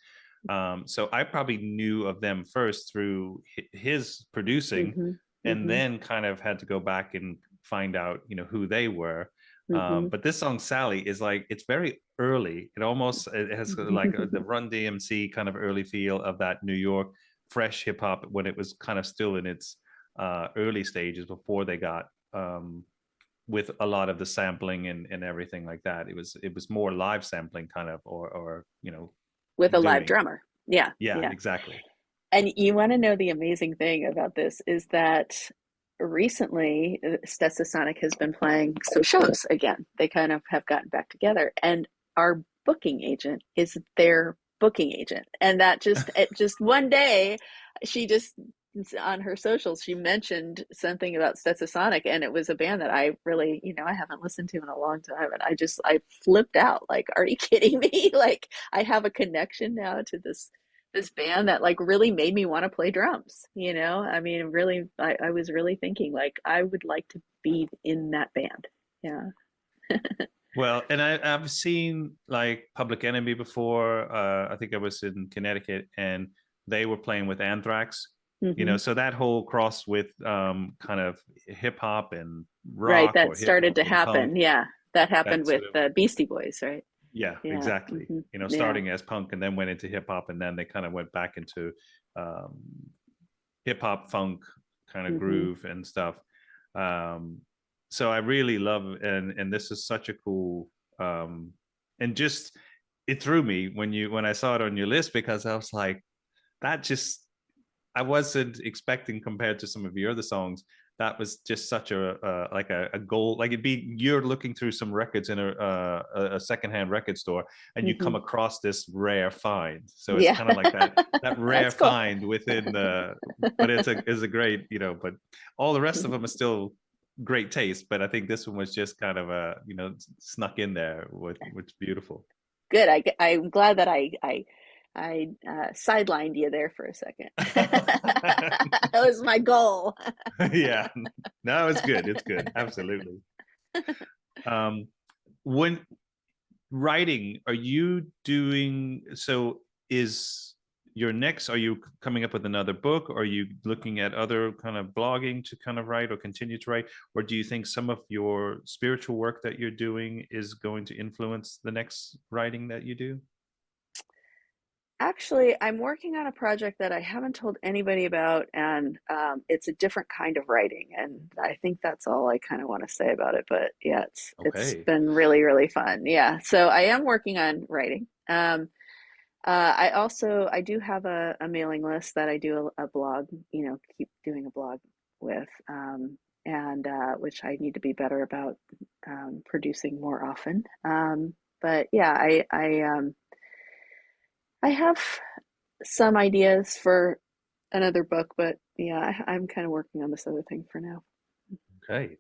So I probably knew of them first through his producing, Mhm. and Mhm. then kind of had to go back and find out who they were. Mhm. But this song Sally is like, it's very early. It has like the Run DMC kind of early feel of that New York fresh hip hop when it was kind of still in its early stages before they got with a lot of the sampling and everything like that. It was more live sampling kind of, or With a live doing. drummer. Yeah, Yeah, yeah. exactly. And you want to know the amazing thing about this is that recently Stetsasonic has been playing some shows again. They kind of have gotten back together, and our booking agent is their booking agent. And that just, it just one day, she just, on her socials, she mentioned something about Stetsasonic, and it was a band that I really, I haven't listened to in a long time. And I flipped out. Like, are you kidding me? Like, I have a connection now to this band that like really made me want to play drums. I mean, really, I was really thinking like I would like to be in that band. Yeah. Well, and I've seen like Public Enemy before. I think I was in Connecticut, and they were playing with Anthrax. Hmm. So that whole cross with kind of hip hop and Right. rock, That or hip started hop to and punk. happen. Yeah. That happened That with sort of, the Beastie Boys, right? yeah, Yeah. exactly. Hmm. Yeah. Starting as punk and then went into hip hop, and then they kind of went back into um, hip hop, funk kind of Hmm. groove and stuff. Um, so I really love, and this is such a cool, um, and just it threw me when I saw it on your list, because I was like, that just, I wasn't expecting, compared to some of your other songs. That was just such like a goal. Like, it'd be, you're looking through some records in a secondhand record store, and you Hmm. come across this rare find. So it's Yeah. kind of like that rare That's cool. find within the. But it's a great, But all the rest of them are still great taste. But I think this one was just kind of snuck in there, which is beautiful. Good. I'm glad that I sidelined you there for a second. That was my goal. Yeah, no, it's good. It's good. Absolutely. Um, when writing, are you doing so? Is your next, are you coming up with another book? Or are you looking at other kind of blogging to kind of write or continue to write? Or do you think some of your spiritual work that you're doing is going to influence the next writing that you do? Actually, I'm working on a project that I haven't told anybody about, and it's a different kind of writing, and I think that's all I kind of want to say about it. But yeah, it's Okay. been really really fun. Yeah, so I am working on writing. I do have a mailing list that I do a blog, keep doing a blog with, and which I need to be better about producing more often. But yeah, I have some ideas for another book, but yeah, I'm kind of working on this other thing for now. Okay.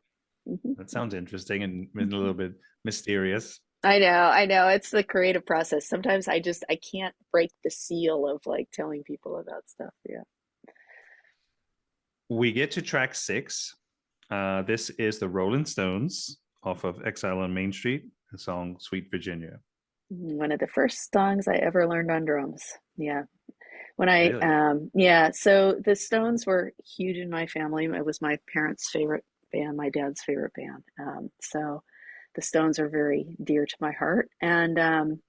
Hmm. That sounds interesting and a little bit mysterious. I know. It's the creative process. Sometimes I can't break the seal of like telling people about stuff. Yeah. We get to track 6. This is the Rolling Stones off of Exile on Main Street, the song Sweet Virginia. One of the first songs I ever learned on drums. Yeah. Really? Yeah, so the Stones were huge in my family. It was my parents' favorite band, my dad's favorite band. So the Stones are very dear to my heart. And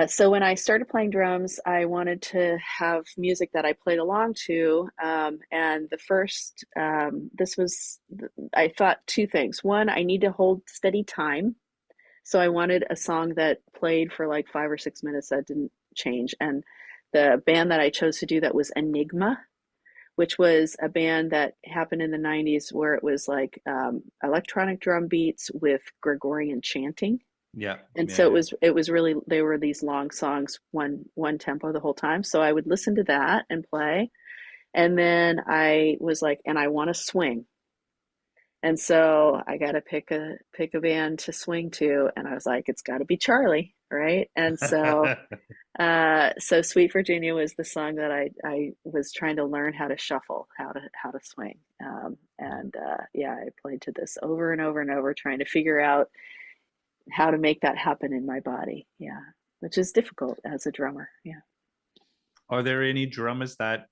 so when I started playing drums, I wanted to have music that I played along to. And I thought two things. One, I need to hold steady time. So I wanted a song that played for like 5 or 6 minutes that didn't change. And the band that I chose to do that was Enigma, which was a band that happened in the 90s where it was like electronic drum beats with Gregorian chanting. Yeah, And yeah, so yeah. it was really, they were these long songs, one tempo the whole time. So I would listen to that and play. And then I was like, and I want to swing. And so I got to pick a band to swing to, and I was like, it's got to be Charlie, right? And so Sweet Virginia was the song that I was trying to learn how to shuffle, how to swing. And yeah, I played to this over and over and over, trying to figure out how to make that happen in my body. Yeah, which is difficult as a drummer. Yeah. Are there any drummers that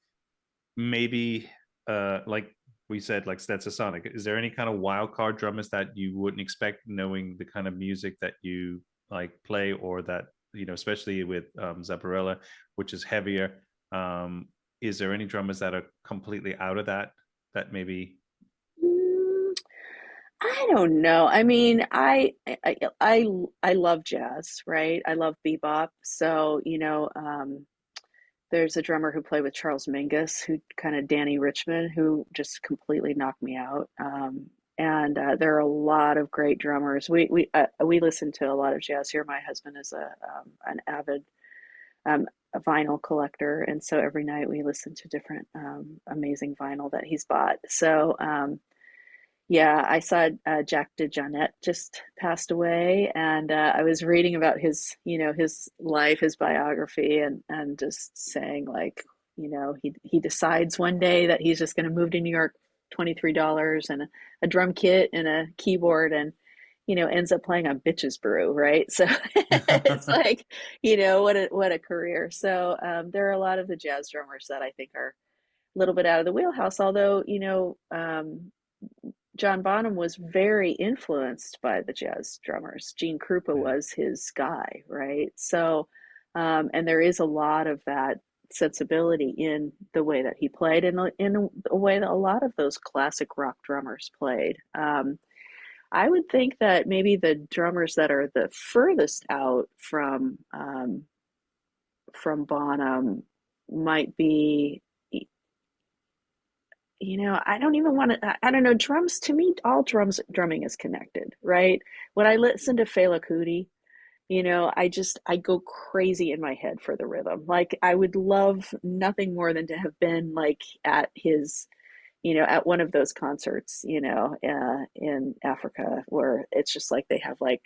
maybe, like we said, like Stetsasonic? Is there any kind of wild card drummers that you wouldn't expect, knowing the kind of music that you like play, or that, especially with Zepparella, which is heavier? Is there any drummers that are completely out of that maybe? Mm, I don't know. I mean, I love jazz, right? I love bebop. So, there's a drummer who played with Charles Mingus, who kind of Danny Richmond, who just completely knocked me out. And there are a lot of great drummers. We listen to a lot of jazz here. My husband is an avid a vinyl collector, and so every night we listen to different amazing vinyl that he's bought. So yeah, I saw Jack DeJohnette just passed away, and I was reading about his, his life, his biography, and just saying like, he decides one day that he's just going to move to New York, $23 and a drum kit and a keyboard, and ends up playing on Bitches Brew, right? So it's like, what a career. So there are a lot of the jazz drummers that I think are a little bit out of the wheelhouse, although John Bonham was very influenced by the jazz drummers. Gene Krupa Yeah. was his guy, right? So, and there is a lot of that sensibility in the way that he played, and in a way that a lot of those classic rock drummers played. I would think that maybe the drummers that are the furthest out from Bonham might be, I don't even want to, I don't know, drums, to me, all drumming is connected, right? When I listen to Fela Kuti, I go crazy in my head for the rhythm. Like, I would love nothing more than to have been like at his, at one of those concerts, in Africa, where it's just like they have like,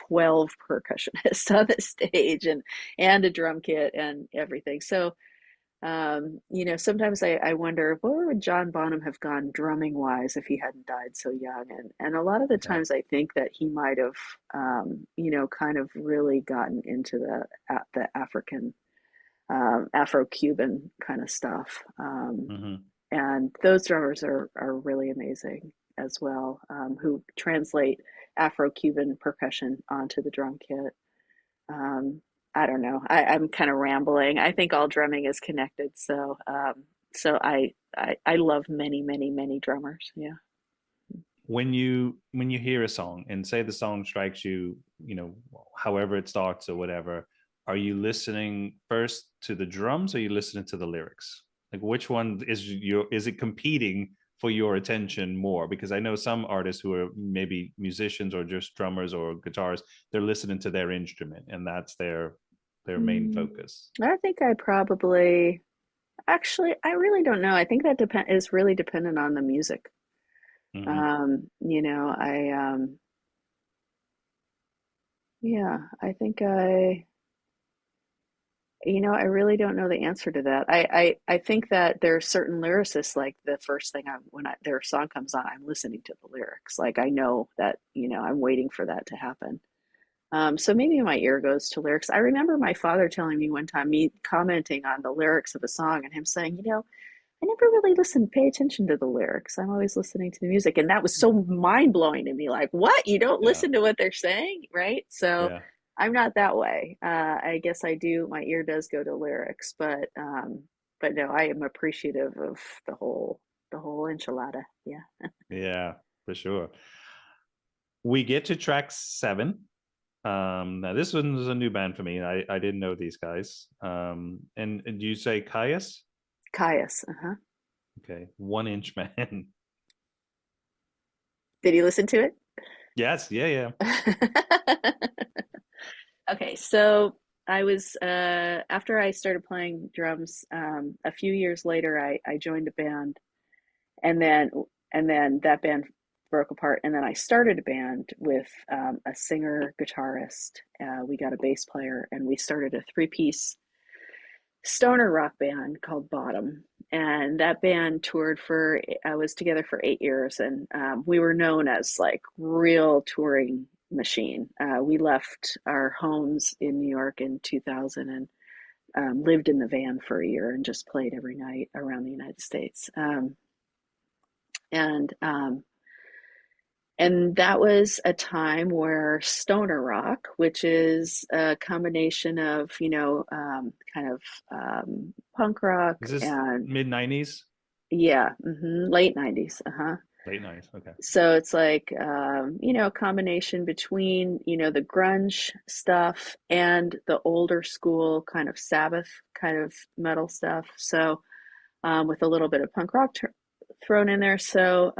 12 percussionists on the stage, and a drum kit and everything. So, sometimes I wonder where would John Bonham have gone drumming wise if he hadn't died so young. And a lot of the Yeah. times I think that he might have, kind of really gotten into the African, Afro-Cuban kind of stuff. Hmm. And those drummers are really amazing as well, who translate Afro-Cuban percussion onto the drum kit. Um, I don't know. I'm kind of rambling. I think all drumming is connected. So I love many, many, many drummers. Yeah. When you hear a song and say the song strikes you, however it starts or whatever, are you listening first to the drums or are you listening to the lyrics? Like, which one is it competing for your attention more? Because I know some artists who are maybe musicians or just drummers or guitarists, they're listening to their instrument and that's their main Mm, focus. I think I probably actually I really don't know. I think that depend is really dependent on the music. Hmm. I yeah, I think I really don't know the answer to that. I think that there are certain lyricists, like the first thing when their song comes on, I'm listening to the lyrics. Like, I know that, I'm waiting for that to happen. So maybe my ear goes to lyrics. I remember my father telling me one time, me commenting on the lyrics of a song, and him saying, I never really pay attention to the lyrics. I'm always listening to the music. And that was so mind blowing to me. Like, what? You don't Yeah. listen to what they're saying? Right. So Yeah. I'm not that way. I guess I do. My ear does go to lyrics, but no, I am appreciative of the whole enchilada. Yeah. Yeah, for sure. We get to track 7. Now this one was a new band for me. I didn't know these guys. And you say Kyuss? Caius. Uh-huh. Okay, One Inch Man. Did you listen to Yes, yeah, yeah. it? Okay, so I was after I started playing drums, a few years later, I joined a band, and then that band broke apart, and then I started a band with a singer guitarist. We got a bass player, and we started a three-piece stoner rock band called Bottom. And that band toured for, I was together for 8 years, and we were known as like real touring machine. We left our homes in New York in 2000 and lived in the van for a year and just played every night around the United States. And and that was a time where stoner rock, which is a combination of, kind of punk rock Is this and, mid 90s? yeah, late 90s. Uh-huh. Late 90s. Okay. So it's like, a combination between, the grunge stuff and the older school kind of Sabbath kind of metal stuff. So, with a little bit of punk rock thrown in there. So,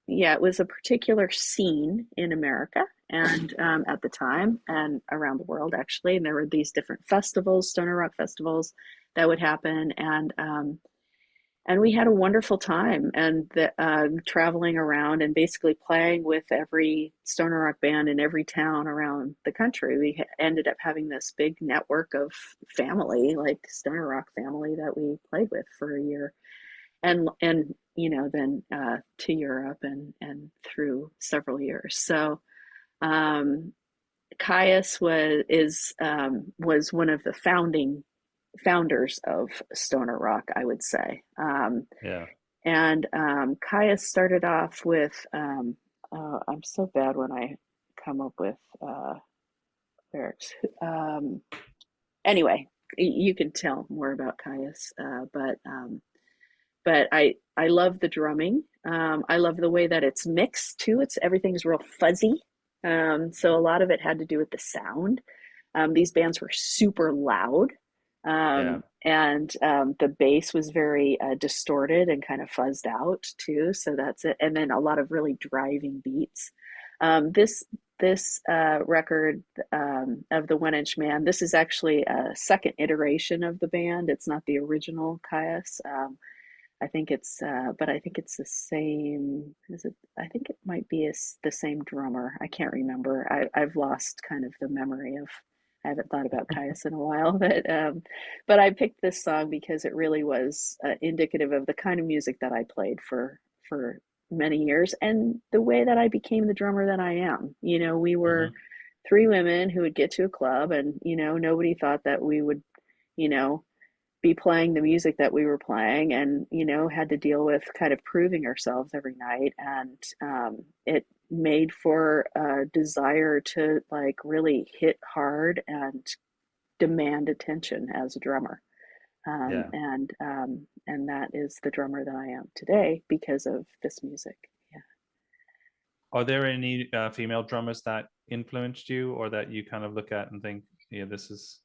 yeah, it was a particular scene in America. and at the time and around the world actually. And there were these different festivals, stoner rock festivals that would happen, and we had a wonderful time and traveling around and basically playing with every stoner rock band in every town around the country. We ended up having this big network of family, like stoner rock family, that we played with for a year, and then to Europe and through several years. So um, Kyuss was one of the founders of stoner rock, I would say. Yeah. And Kyuss started off with, I'm so bad when I come up with lyrics. Um, anyway, you can tell more about Kyuss, but I love the drumming. I love the way that it's mixed too. Everything's real fuzzy. So a lot of it had to do with the sound. These bands were super loud, Yeah. and the bass was very distorted and kind of fuzzed out too. So that's it. And then a lot of really driving beats. This record of the One Inch Man. This is actually a second iteration of the band. It's not the original Kyuss. I think but I think it's the same. Is it? I think it might be the same drummer. I can't remember. I've lost kind of the memory of. I haven't thought about Kyuss in a while, but I picked this song because it really was indicative of the kind of music that I played for many years and the way that I became the drummer that I am. We were Hmm. three women who would get to a club, and nobody thought that we would, you know be playing the music that we were playing, and had to deal with kind of proving ourselves every night, and it made for a desire to like really hit hard and demand attention as a drummer, Yeah. and that is the drummer that I am today because of this music. Yeah. Are there any female drummers that influenced you, or that you kind of look at and think, yeah, this is.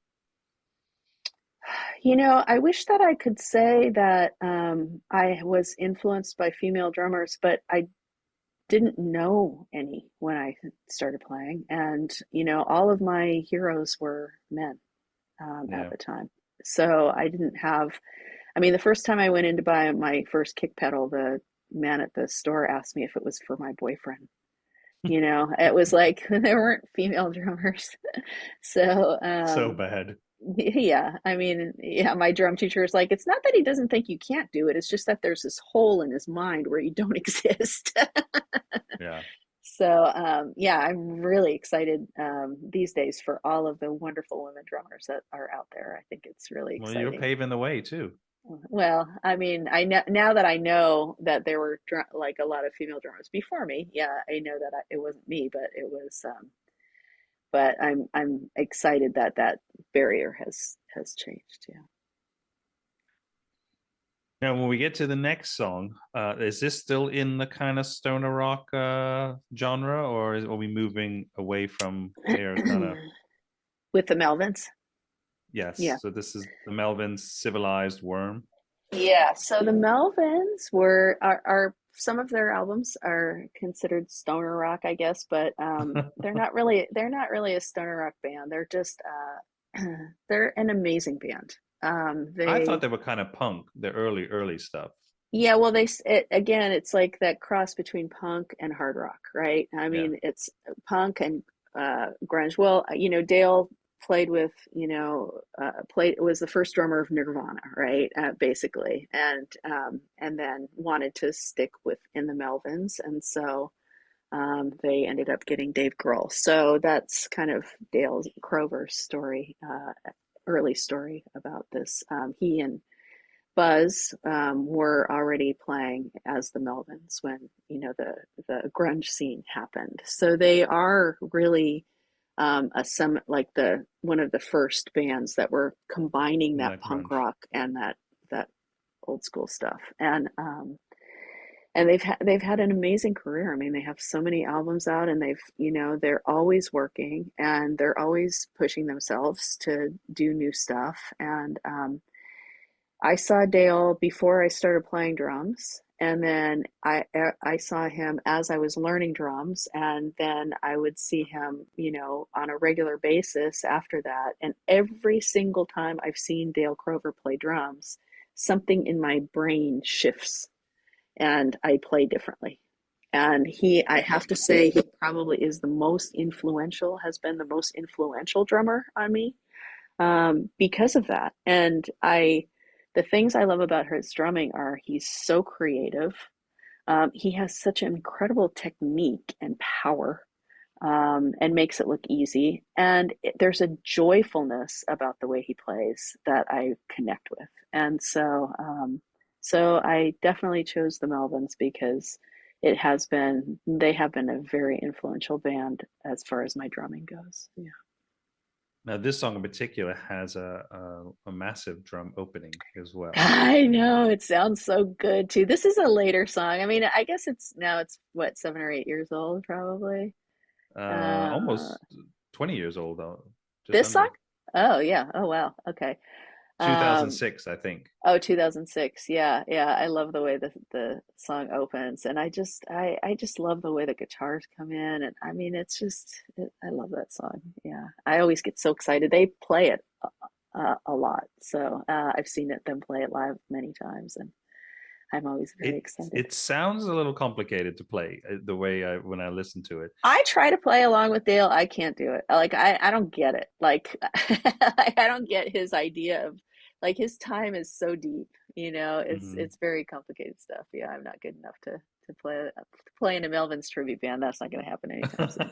I wish that I could say that I was influenced by female drummers, but I didn't know any when I started playing. And, all of my heroes were men at Yeah. the time. So I didn't have, I mean, the first time I went in to buy my first kick pedal, the man at the store asked me if it was for my boyfriend. It was like there weren't female drummers. So, So bad. yeah, I mean, yeah, my drum teacher is like, it's not that he doesn't think you can't do it. It's just that there's this hole in his mind where you don't exist. Yeah. So, yeah, I'm really excited these days for all of the wonderful women drummers that are out there. I think it's really Well, you're exciting. paving the way too. Well, I mean, I know now that I know that there were like a lot of female drummers before me. Yeah, I know that it wasn't me, but it was. But I'm excited that that barrier has changed. Yeah. Now, when we get to the next song, is this still in the kind of stoner rock genre, or are we moving away from their kind of? With the Melvins. Yes. Yeah. So this is the Melvins' Civilized Worm. Yeah. So the Melvins are some of their albums are considered stoner rock, I guess, but they're not really a stoner rock band. They're just they're an amazing band. I thought They they were kind of punk, the early stuff. Yeah, well, again, it's like that cross between punk and hard rock, right? I Yeah. mean, it's punk and grunge. Well, Dale played with, was the first drummer of Nirvana, right? Basically, and then wanted to stick with in the Melvins, and so they ended up getting Dave Grohl. So that's kind of Dale Crover's story, early story about this. He and Buzz were already playing as the Melvins when the grunge scene happened. So they are really some like the one of the first bands that were combining In that that punk grunge. rock and that old school stuff. And they've had an amazing career. I mean, they have so many albums out, and they're always working, and they're always pushing themselves to do new stuff. And I saw Dale before I started playing drums, and then I saw him as I was learning drums, and then I would see him, on a regular basis after that. And every single time I've seen Dale Crover play drums, something in my brain shifts and I play differently. And I have to say, he probably is the most influential, has been the most influential drummer on me, because of that. And the things I love about his drumming are he's so creative. He has such an incredible technique and power, and makes it look easy. And there's a joyfulness about the way he plays that I connect with. And so I definitely chose the Melvins because they have been a very influential band as far as my drumming goes. Yeah. Now, this song in particular has a massive drum opening as well. I know it sounds so good too. This is a later song. I mean, I guess it's what, 7 or 8 years old, probably. Uh, Almost 20 years old, though, just this song? under Oh yeah. Oh wow. Okay. Um, 2006, I think. oh, 2006. Yeah, yeah. I love the way the song opens, and I just love the way the guitars come in, and I mean, I love that song. Yeah, I always get so excited. They play it a lot, so I've seen them play it live many times, and I'm always very It excited. it sounds a little complicated to play the way when I listen to it. I try to play along with Dale. I can't do it. Like I don't get it. Like I don't get his idea of, like, his time is so deep. Mhm. It's very complicated stuff. Yeah, I'm not good enough to play in a Melvins tribute band. That's not going to happen anytime soon.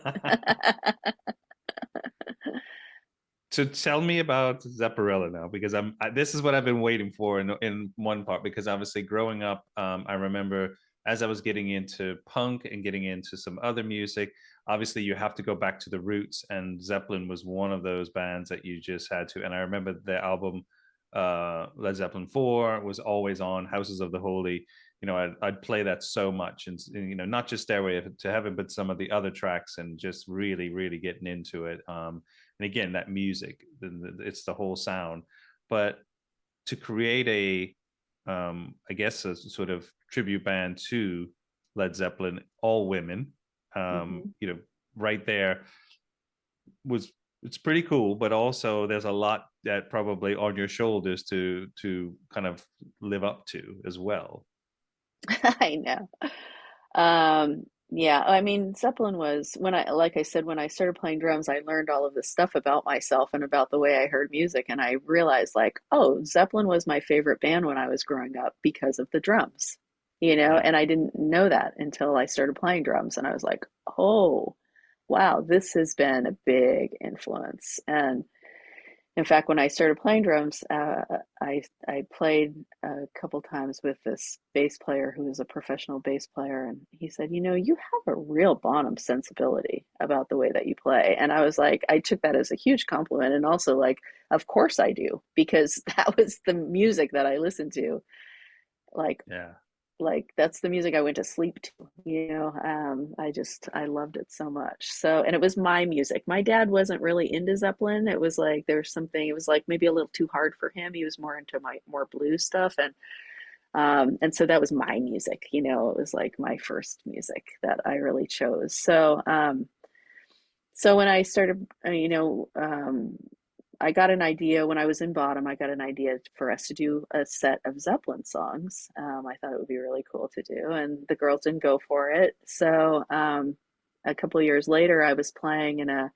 So tell me about Zepparella now, because this is what I've been waiting for in one part, because obviously growing up, I remember as I was getting into punk and getting into some other music, obviously you have to go back to the roots, and Zeppelin was one of those bands that you just had to. And I remember the album Led Zeppelin 4 was always on, Houses of the Holy. I'd play that so much, and not just Stairway to Heaven, but some of the other tracks, and just really, really getting into it. And again, that music, it's the whole sound. But to create I guess a sort of tribute band to Led Zeppelin, all women, Hmm. right there, was it's pretty cool. But also there's a lot that probably on your shoulders to kind of live up to as well. I know. Yeah, I mean, Zeppelin was like I said, when I started playing drums, I learned all of this stuff about myself and about the way I heard music. And I realized, like, oh, Zeppelin was my favorite band when I was growing up because of the drums, Yeah. and I didn't know that until I started playing drums. And I was like, oh, wow, this has been a big influence. And in fact, when I started playing drums, I played a couple times with this bass player who is a professional bass player, and he said, you have a real Bonham sensibility about the way that you play. And I was like, I took that as a huge compliment, and also like, of course I do, because that was the music that I listened to, like Yeah. that's the music I went to sleep to. I loved it so much. So, and it was my music. My dad wasn't really into Zeppelin. It was like there was something, it was like maybe a little too hard for him. He was more into my more blues stuff, and so that was my music. It was like my first music that I really chose. So when I started, I got an idea when I was in Bonham. I got an idea for us to do a set of Zeppelin songs. I thought it would be really cool to do, and the girls didn't go for it. So a couple of years later, I was playing in an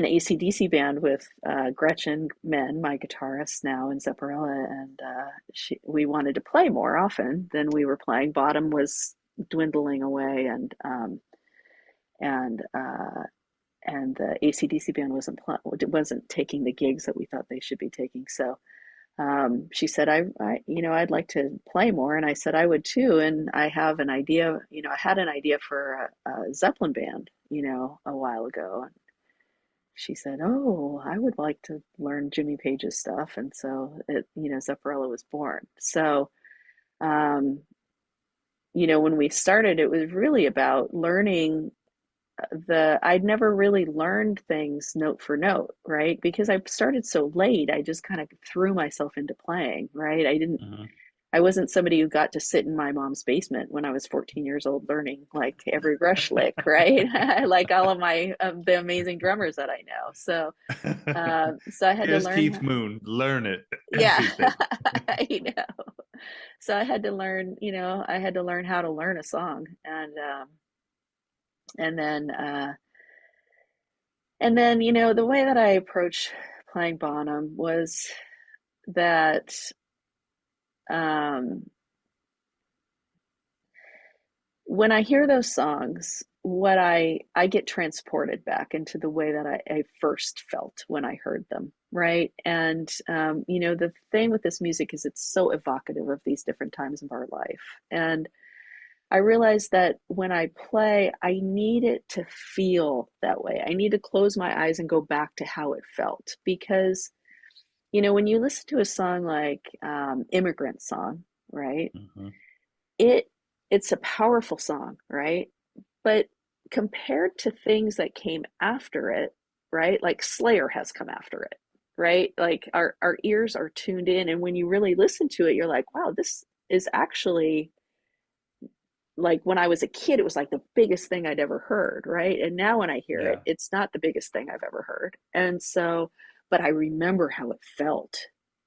AC/DC band with Gretchen Men, my guitarist now in Zepparella, and we wanted to play more often than we were playing. Bonham was dwindling away, and the AC/DC band wasn't taking the gigs that we thought they should be taking. So she said, I'd like to play more, and I said I would too. And I have an idea. I had an idea for a Zeppelin band, a while ago. And she said, "Oh, I would like to learn Jimmy Page's stuff." And so Zepparella was born. So um, when we started, it was really about learning I'd never really learned things note for note, right? Because I started so late, I just kind of threw myself into playing, right? I didn't Mhm. I wasn't somebody who got to sit in my mom's basement when I was 14 years old learning like every Rush lick, right? Like all of my the amazing drummers that I know. So I had to Here's learn. Keith Moon, learn it, Yeah, everything. I know. So I had to learn, I had to learn how to learn a song, and then the way that I approached playing Bonham was that um, when I hear those songs, what I get transported back into the way that I first felt when I heard them, right? And the thing with this music is it's so evocative of these different times of our life, and I realized that when I play, I need it to feel that way. I need to close my eyes and go back to how it felt because when you listen to a song like Immigrant Song, right? Hmm. It it's a powerful song, right? But compared to things that came after it, right? Like Slayer has come after it, right? Like our ears are tuned in, and when you really listen to it, you're like, wow, this is actually like when I was a kid, it was like the biggest thing I'd ever heard, right? And now when I hear it, Yeah. it's not the biggest thing I've ever heard. And so, but I remember how it felt,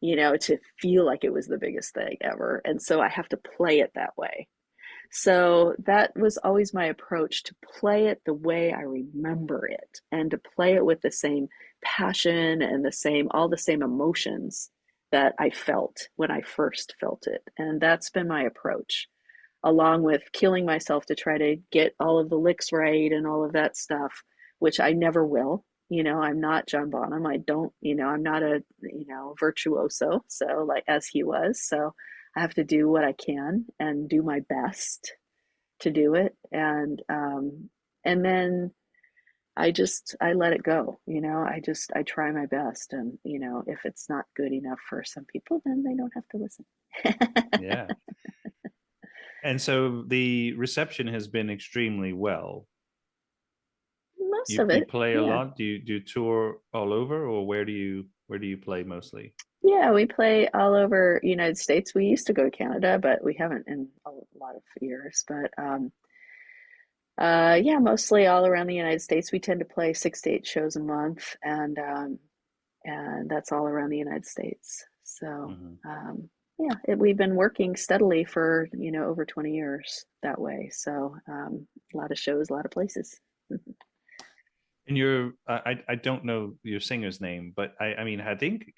to feel like it was the biggest thing ever. And so I have to play it that way. So that was always my approach, to play it the way I remember it and to play it with the same passion and all the same emotions that I felt when I first felt it. And that's been my approach, along with killing myself to try to get all of the licks right and all of that stuff, which I never will. I'm not John Bonham. I don't, I'm not a, virtuoso. So like as he was. So I have to do what I can and do my best to do it. And then I let it go. I try my best. And, if it's not good enough for some people, then they don't have to listen. Yeah. And so the reception has been extremely well. Most You of you it. play a Yeah. lot? Do you tour all over, or where do you play mostly? Yeah, we play all over United States. We used to go to Canada, but we haven't in a lot of years. But yeah, mostly all around the United States. We tend to play 6 to 8 shows a month, and that's all around the United States. So Hmm. yeah, we've been working steadily for over 20 years that way. So a lot of shows, a lot of places. And I don't know your singer's name, but I mean, I think,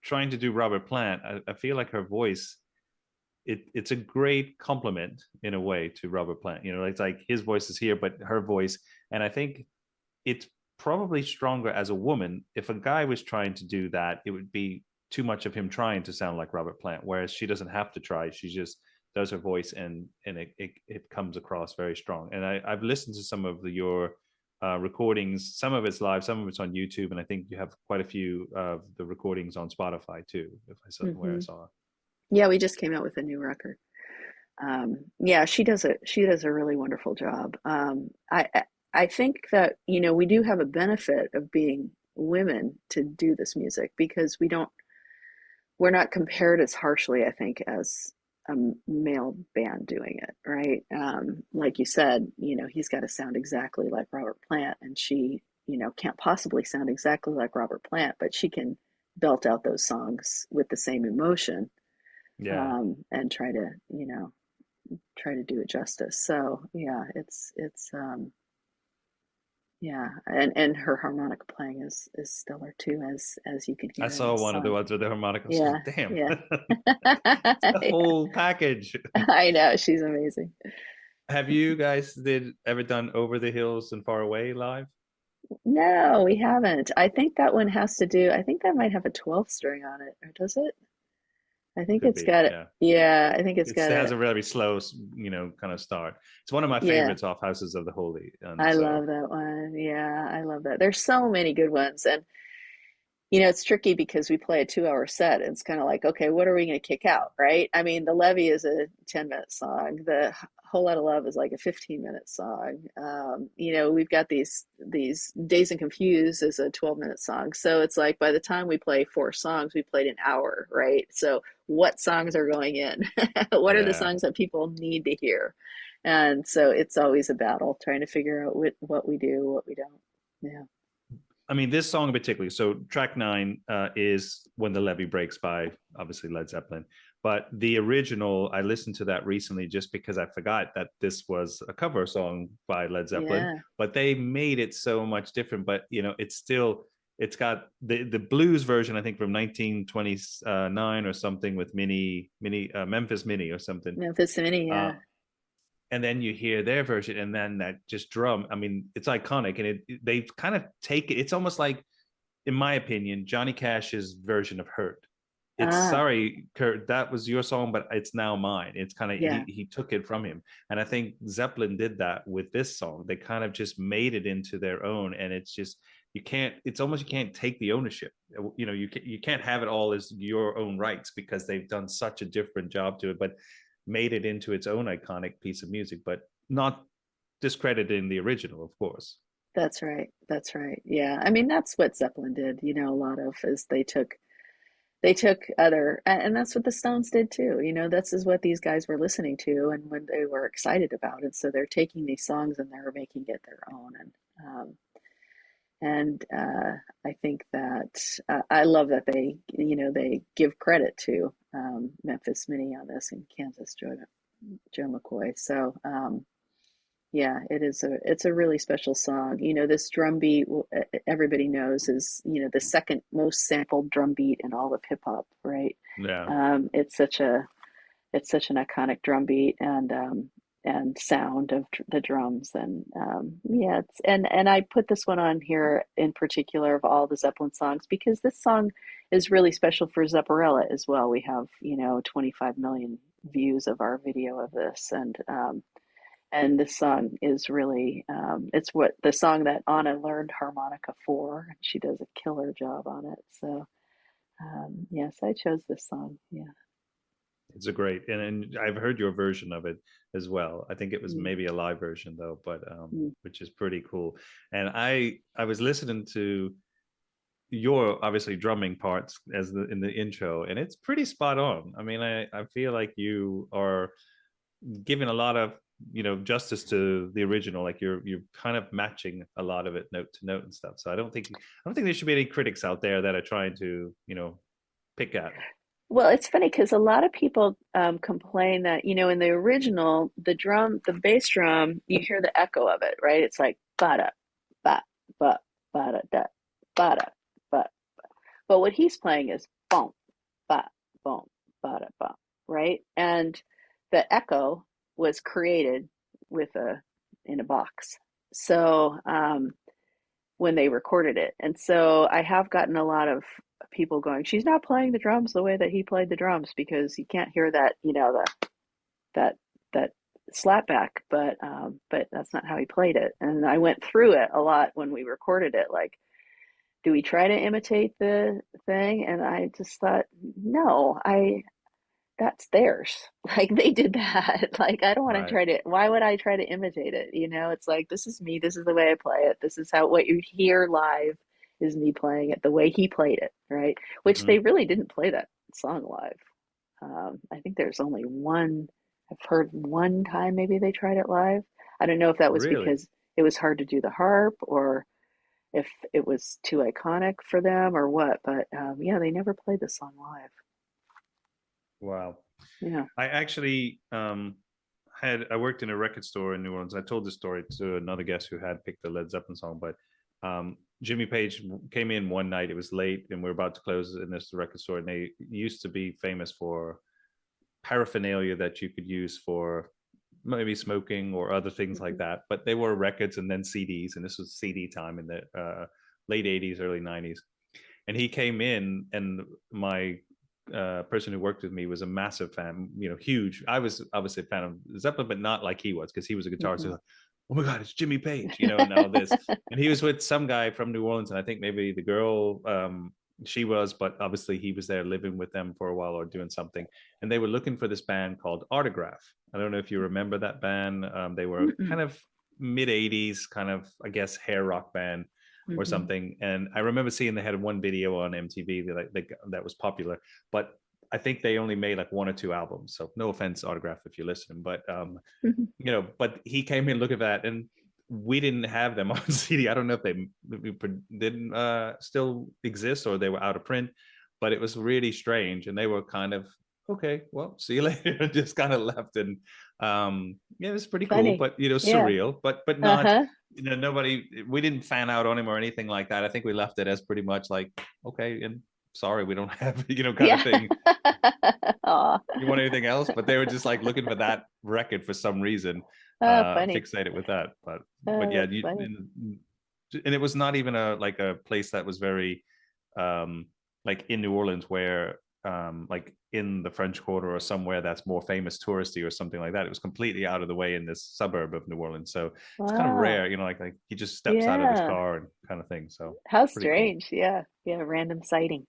trying to do Robert Plant, I feel like her voice, it's a great compliment in a way to Robert Plant. It's like his voice is here, but her voice, and I think it's probably stronger as a woman. If a guy was trying to do that, it would be too much of him trying to sound like Robert Plant, whereas she doesn't have to try. She just does her voice, and it comes across very strong. And I've listened to some of your recordings. Some of it's live, some of it's on YouTube, and I think you have quite a few of the recordings on Spotify too, if I saw where I Hmm. saw it. Yeah, we just came out with a new record. Yeah, she does a really wonderful job. I think that we do have a benefit of being women to do this music because we're not compared as harshly, I think, as a male band doing it, right? Like you said, he's got to sound exactly like Robert Plant, and she, can't possibly sound exactly like Robert Plant, but she can belt out those songs with the same emotion, Yeah. and try to do it justice. So yeah, it's yeah, and her harmonic playing is stellar too, as you can I hear in saw this one of the song. ones with the harmonica. I was Yeah, like, damn, yeah. it's the Yeah, whole package. I know, she's amazing. Have you guys did ever done Over the Hills and Far Away live? No, we haven't. I think that one has to do, I think that might have a 12 string on it, or does it? I think Could it's be, got it. yeah. Yeah, I think it's It got has a, a very slow, kind of start. It's one of my yeah. favorites off Houses of the Holy, and I so love that one. Yeah, I love that. There's so many good ones. And it's tricky because we play a 2 hour set. And it's kind of like, okay, what are we going to kick out, right? I mean, the Levee is a 10-minute song. The Whole Lot of Love is like a 15-minute song. We've got these Days and Confused is a 12-minute song. So it's like by the time we play 4 songs, we played an hour, right? So what songs are going in, what are the Yeah. songs that people need to hear. And so it's always a battle trying to figure out what we do, what we don't. Yeah. I mean, this song in particular. So track 9 is "When the Levee Breaks" by obviously Led Zeppelin. But the original, I listened to that recently just because I forgot that this was a cover song by Led Zeppelin. Yeah. But they made it so much different. But it's still, it's got the blues version, I think from 1929 or something, with Memphis Minnie or something. Memphis Symphony, Uh, yeah. and then you hear their version, and then that just drum. I mean, it's iconic, and they kind of take it. It's almost like, in my opinion, Johnny Cash's version of "Hurt." It's Ah, sorry, Kurt, that was your song, but it's now mine. It's kind of yeah, he took it from him, and I think Zeppelin did that with this song. They kind of just made it into their own, and it's just you can't. It's almost you can't take the ownership. You can't have it all as your own rights because they've done such a different job to it, but made it into its own iconic piece of music, but not discrediting the original, of course. that's right. That's right. Yeah. I mean, that's what Zeppelin did, a lot of is they took other and that's what the Stones did too. This is what these guys were listening to and when they were excited about it. So they're taking these songs and they're making it their own. And I think that I love that they give credit to Memphis Minnie on this and Kansas Joe McCoy. So yeah, it's a really special song. This drum beat everybody knows is the second most sampled drum beat in all of hip hop, right? Yeah. It's such an iconic drum beat and sound of the drums and yeah, and I put this one on here in particular of all the Zeppelin songs because this song is really special for Zepparella as well. We have 25 million views of our video of this and this song is really it's what the song that Anna learned harmonica for and she does a killer job on it. So yes, I chose this song. Yeah. It's a great, and I've heard your version of it as well. I think it was Mm, maybe a live version though, but mm. which is pretty cool. And I was listening to your obviously drumming parts as in the intro, and it's pretty spot on. I mean, I feel like you are giving a lot of justice to the original. Like you're kind of matching a lot of it note to note and stuff. So I don't think there should be any critics out there that are trying to pick at. Well, it's funny because a lot of people complain that, in the original, the bass drum, you hear the echo of it, right? It's like ba da, ba, ba, ba da, da, ba da, ba. But what he's playing is boom, ba, boom, ba da, ba, right? And the echo was created with in a box. So when they recorded it. And so I have gotten a lot of people going, she's not playing the drums the way that he played the drums because you can't hear that, that that slapback, but that's not how he played it. And I went through it a lot when we recorded it, like, do we try to imitate the thing? And I just thought, no, that's theirs. Like they did that. Like I don't want to Right. try to, why would I try to imitate it? It's like this is me, this is the way I play it. This is how what you hear live is me playing it the way he played it, right? Which Hmm. they really didn't play that song live. I think there's only one I've heard one time maybe they tried it live. I don't know if that was Really? because it was hard to do the harp or if it was too iconic for them or what, but yeah, they never played the song live. Wow. Yeah. I actually I worked in a record store in New Orleans. I told this story to another guest who had picked the Led Zeppelin song, but Jimmy Page came in one night. It was late, and we are about to close in this record store. And they used to be famous for paraphernalia that you could use for maybe smoking or other things like Mhm. that. But they were records and then CDs, and this was CD time in the late '80s, early '90s. And he came in, and my person who worked with me was a massive fan, huge. I was obviously a fan of Zeppelin, but not like he was because he was a guitarist. Mhm. Like, oh my God, it's Jimmy Page, and all this. And he was with some guy from New Orleans, and I think maybe the girl, she was, but obviously he was there living with them for a while or doing something. And they were looking for this band called Autograph. I don't know if you remember that band. They were Mm-mm. kind of mid '80s, kind of, I guess, hair rock band or Mhm. something. And I remember seeing they had one video on MTV that was popular. But I think they only made like one or two albums. So no offense, Autograph, if you listen, but Mhm. but he came in looking at that, and we didn't have them on CD. I don't know if they didn't still exist or they were out of print, but it was really strange, and they were kind of okay. Well, see you later. Just kind of left, and yeah, it was pretty cool, Funny. but Yeah. surreal, but not. Uh-huh. Nobody. We didn't fan out on him or anything like that. I think we left it as pretty much like okay, and sorry, we don't have kind of Yeah. thing. Aw. You want anything else? But they were just like looking for that record for some reason, Oh, funny. fixated with that. But Oh, yeah, that's funny. and it was not even a place that was very like in New Orleans where like in the French Quarter or somewhere that's more famous touristy or something like that. It was completely out of the way in this suburb of New Orleans. So it's kind of Wow. rare, like he just steps out of his Yeah. car and kind of thing. So How pretty cool. strange. Yeah. Yeah. Random sighting.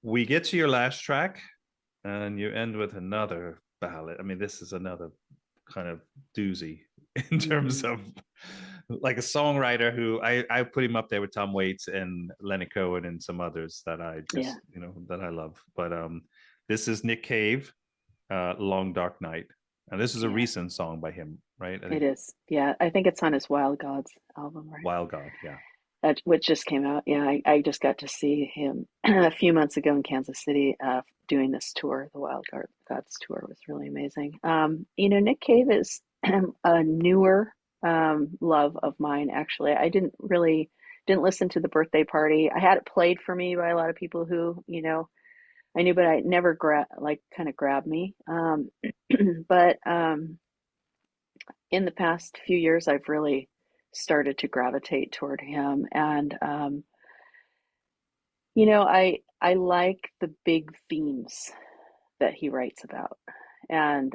We get to your last track and you end with another ballad. I mean, this is another kind of doozy in terms Hmm. of like a songwriter who I put him up there with Tom Waits and Leonard Cohen and some others that I Yeah. just that I love. But this is Nick Cave, Long Dark Night, and this is a Yeah. recent song by him, right? I It think is. Yeah. I think it's on his Wild Gods album, right? Wild God, yeah. Which just came out. Yeah. I just got to see him a few months ago in Kansas City, doing this tour. The Gods tour was really amazing. Nick Cave is a newer love of mine, actually. I didn't listen to the birthday party. I had it played for me by a lot of people who, I knew, but I never kind of grabbed me. But in the past few years, I've really started to gravitate toward him, and I like the big themes that he writes about, and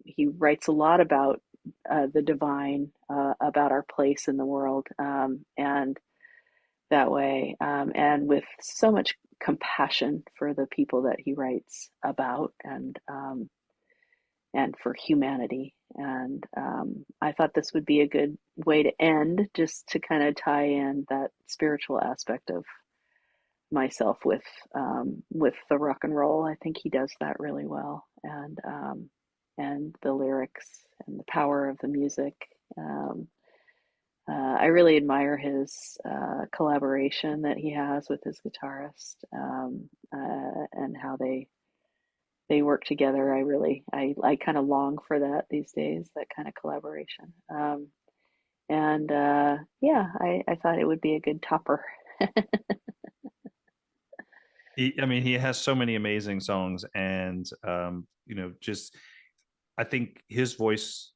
he writes a lot about the divine, about our place in the world, and that way, and with so much compassion for the people that he writes about, and for humanity. And I thought this would be a good way to end, just to kind of tie in that spiritual aspect of myself with the rock and roll. I think he does that really well, and the lyrics and the power of the music. Um, I really admire his collaboration that he has with his guitarist, and how they work together. I kind of long for that these days, that kind of collaboration. And yeah, I thought it would be a good topper. I mean, he has so many amazing songs, and just I think his voice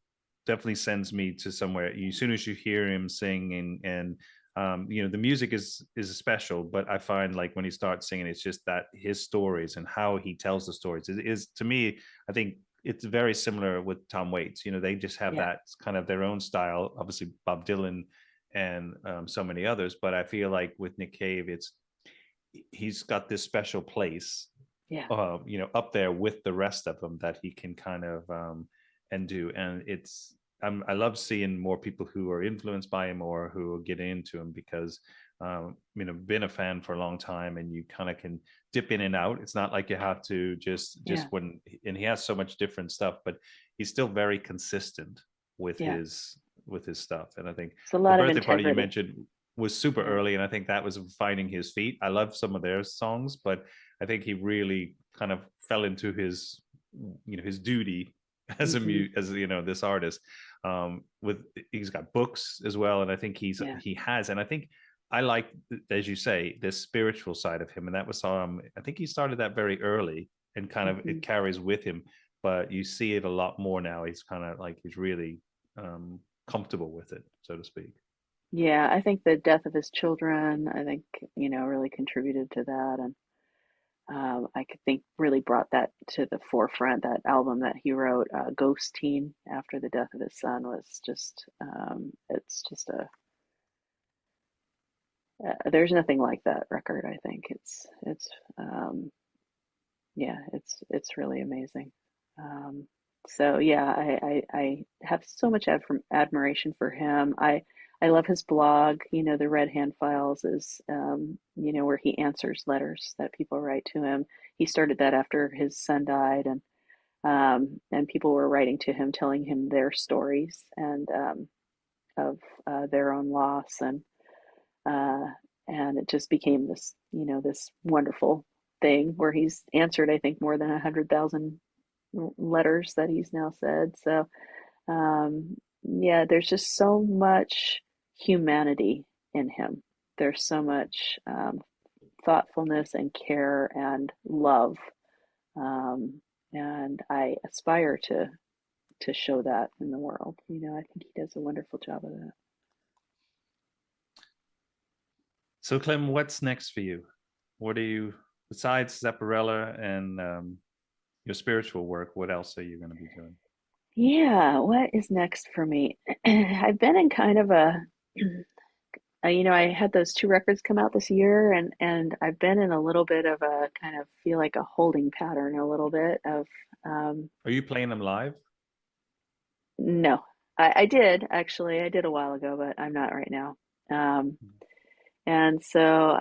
definitely sends me to somewhere. As soon as you hear him sing, and the music is special, but I find like when he starts singing, it's just that his stories and how he tells the stories is to me. I think it's very similar with Tom Waits. They just have Yeah, that kind of their own style. Obviously, Bob Dylan and so many others, but I feel like with Nick Cave, he's got this special place yeah, up there with the rest of them that he can kind of and do. And I love seeing more people who are influenced by him or who get into him because been a fan for a long time, and you kind of can dip in and out. It's not like you have to just yeah, when, and he has so much different stuff, but he's still very consistent with yeah. his stuff. And I think It's a the lot of birthday party you integrity. mentioned was super Yeah. early, and I think that was finding his feet. I love some of their songs, but I think he really kind of fell into his duty as Hmm. this artist. With He's got books as well, and I think Yeah. and I think I like, as you say, this spiritual side of him, and that was I think he started that very early, and kind of Hmm. it carries with him. But you see it a lot more now. He's kind of like he's really comfortable with it, so to speak. Yeah, I think the death of his children, I think, really contributed to that. And I could think really brought that to the forefront. That album that he wrote, Ghost Teen, after the death of his son, was just, it's just there's nothing like that record. I think um, yeah, it's really amazing. So yeah, I have so much admiration for him. I I love his blog. The Red Hand Files is, where he answers letters that people write to him. He started that after his son died, and people were writing to him, telling him their stories and of their own loss, uh, and it just became this, this wonderful thing where he's answered, I think, more than 100,000 letters that he's now said. So, yeah, there's just so much humanity in him. There's so much thoughtfulness and care and love, and I aspire to show that in the world. I think he does a wonderful job of that. So, Clem, what's next for you? What are you, besides Zepparella and your spiritual work, what else are you going to be doing? Yeah, what is next for me? I've been in kind of I had those two records come out this year, and I've been in a little bit of a kind of feel like a holding pattern, a little bit of. Are you playing them live? No, I did actually. I did a while ago, but I'm not right now. Um, and so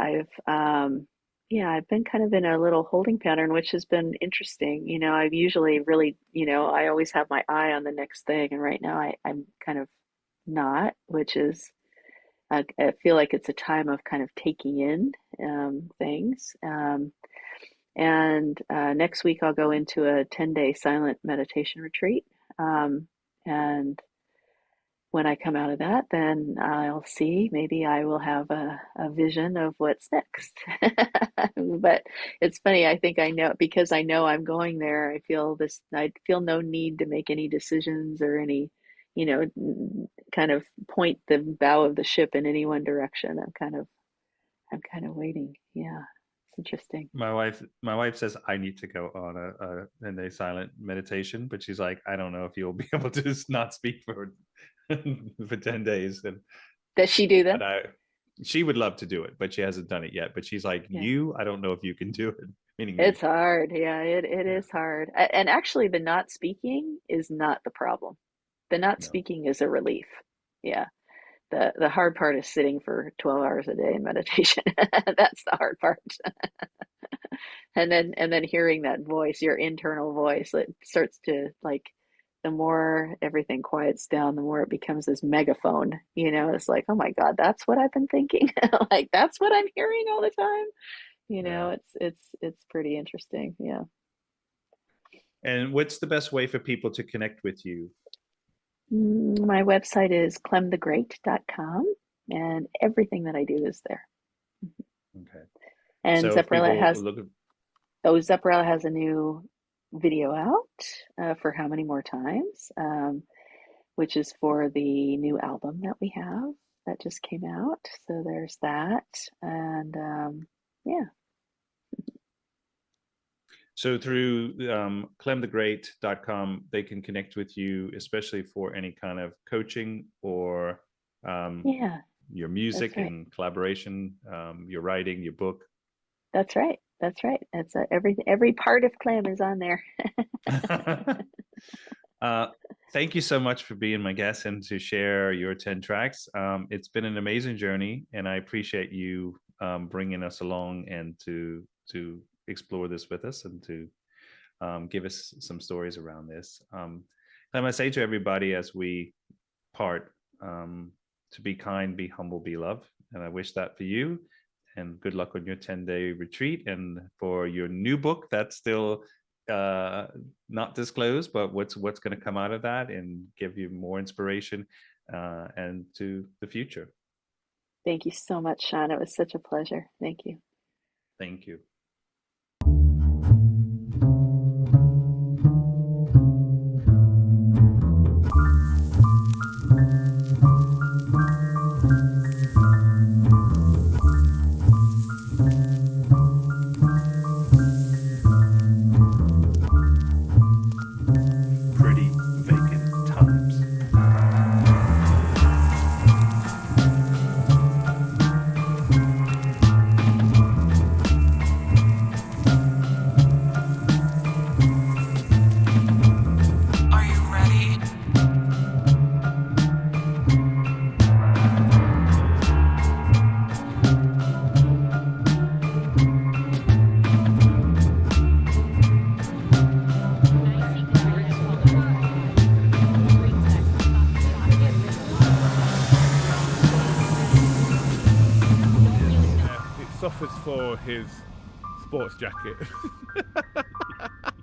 yeah, I've been kind of in a little holding pattern, which has been interesting. I've usually really, I always have my eye on the next thing, and right now I'm kind of not, which is. I feel like it's a time of kind of taking in things. And next week I'll go into a 10-day silent meditation retreat. And when I come out of that, then I'll see, maybe I will have a vision of what's next. But it's funny, I think I know, because I know I'm going there, I feel no need to make any decisions or any, kind of point the bow of the ship in any one direction. I'm kind of waiting. Yeah, it's interesting. My wife says I need to go on a silent meditation, but she's like, I don't know if you'll be able to just not speak for for 10 days. And Does she do that? she would love to do it, but she hasn't done it yet. But she's like, Yeah. I don't know if you can do it. Meaning It's me. hard. Yeah, it is hard. And actually, the not speaking is not the problem. The not No. speaking is a relief. Yeah. The hard part is sitting for 12 hours a day in meditation. That's the hard part. And then hearing that voice, your internal voice, it starts to, like, the more everything quiets down, the more it becomes this megaphone. It's like, oh my God, that's what I've been thinking. Like, that's what I'm hearing all the time. Yeah. It's pretty interesting. Yeah. And what's the best way for people to connect with you? My website is clemthegreat.com, and everything that I do is there. Okay. And So if people look Zepparella has a new video out for How Many More Times, which is for the new album that we have that just came out. So there's that. And yeah. So through clemthegreat.com, they can connect with you, especially for any kind of coaching or Yeah, your music that's right. and collaboration, your writing, your book. That's right. That's right. It's every part of Clem is on there. Thank you so much for being my guest and to share your 10 tracks. It's been an amazing journey, and I appreciate you bringing us along and to explore this with us and to give us some stories around this. Clem, I say to everybody as we part, to be kind, be humble, be loved. And I wish that for you. And good luck on your 10-day retreat. And for your new book, that's still not disclosed, but what's going to come out of that and give you more inspiration and to the future. Thank you so much, Sean. It was such a pleasure. Thank you. Thank you. offers for his sports jacket.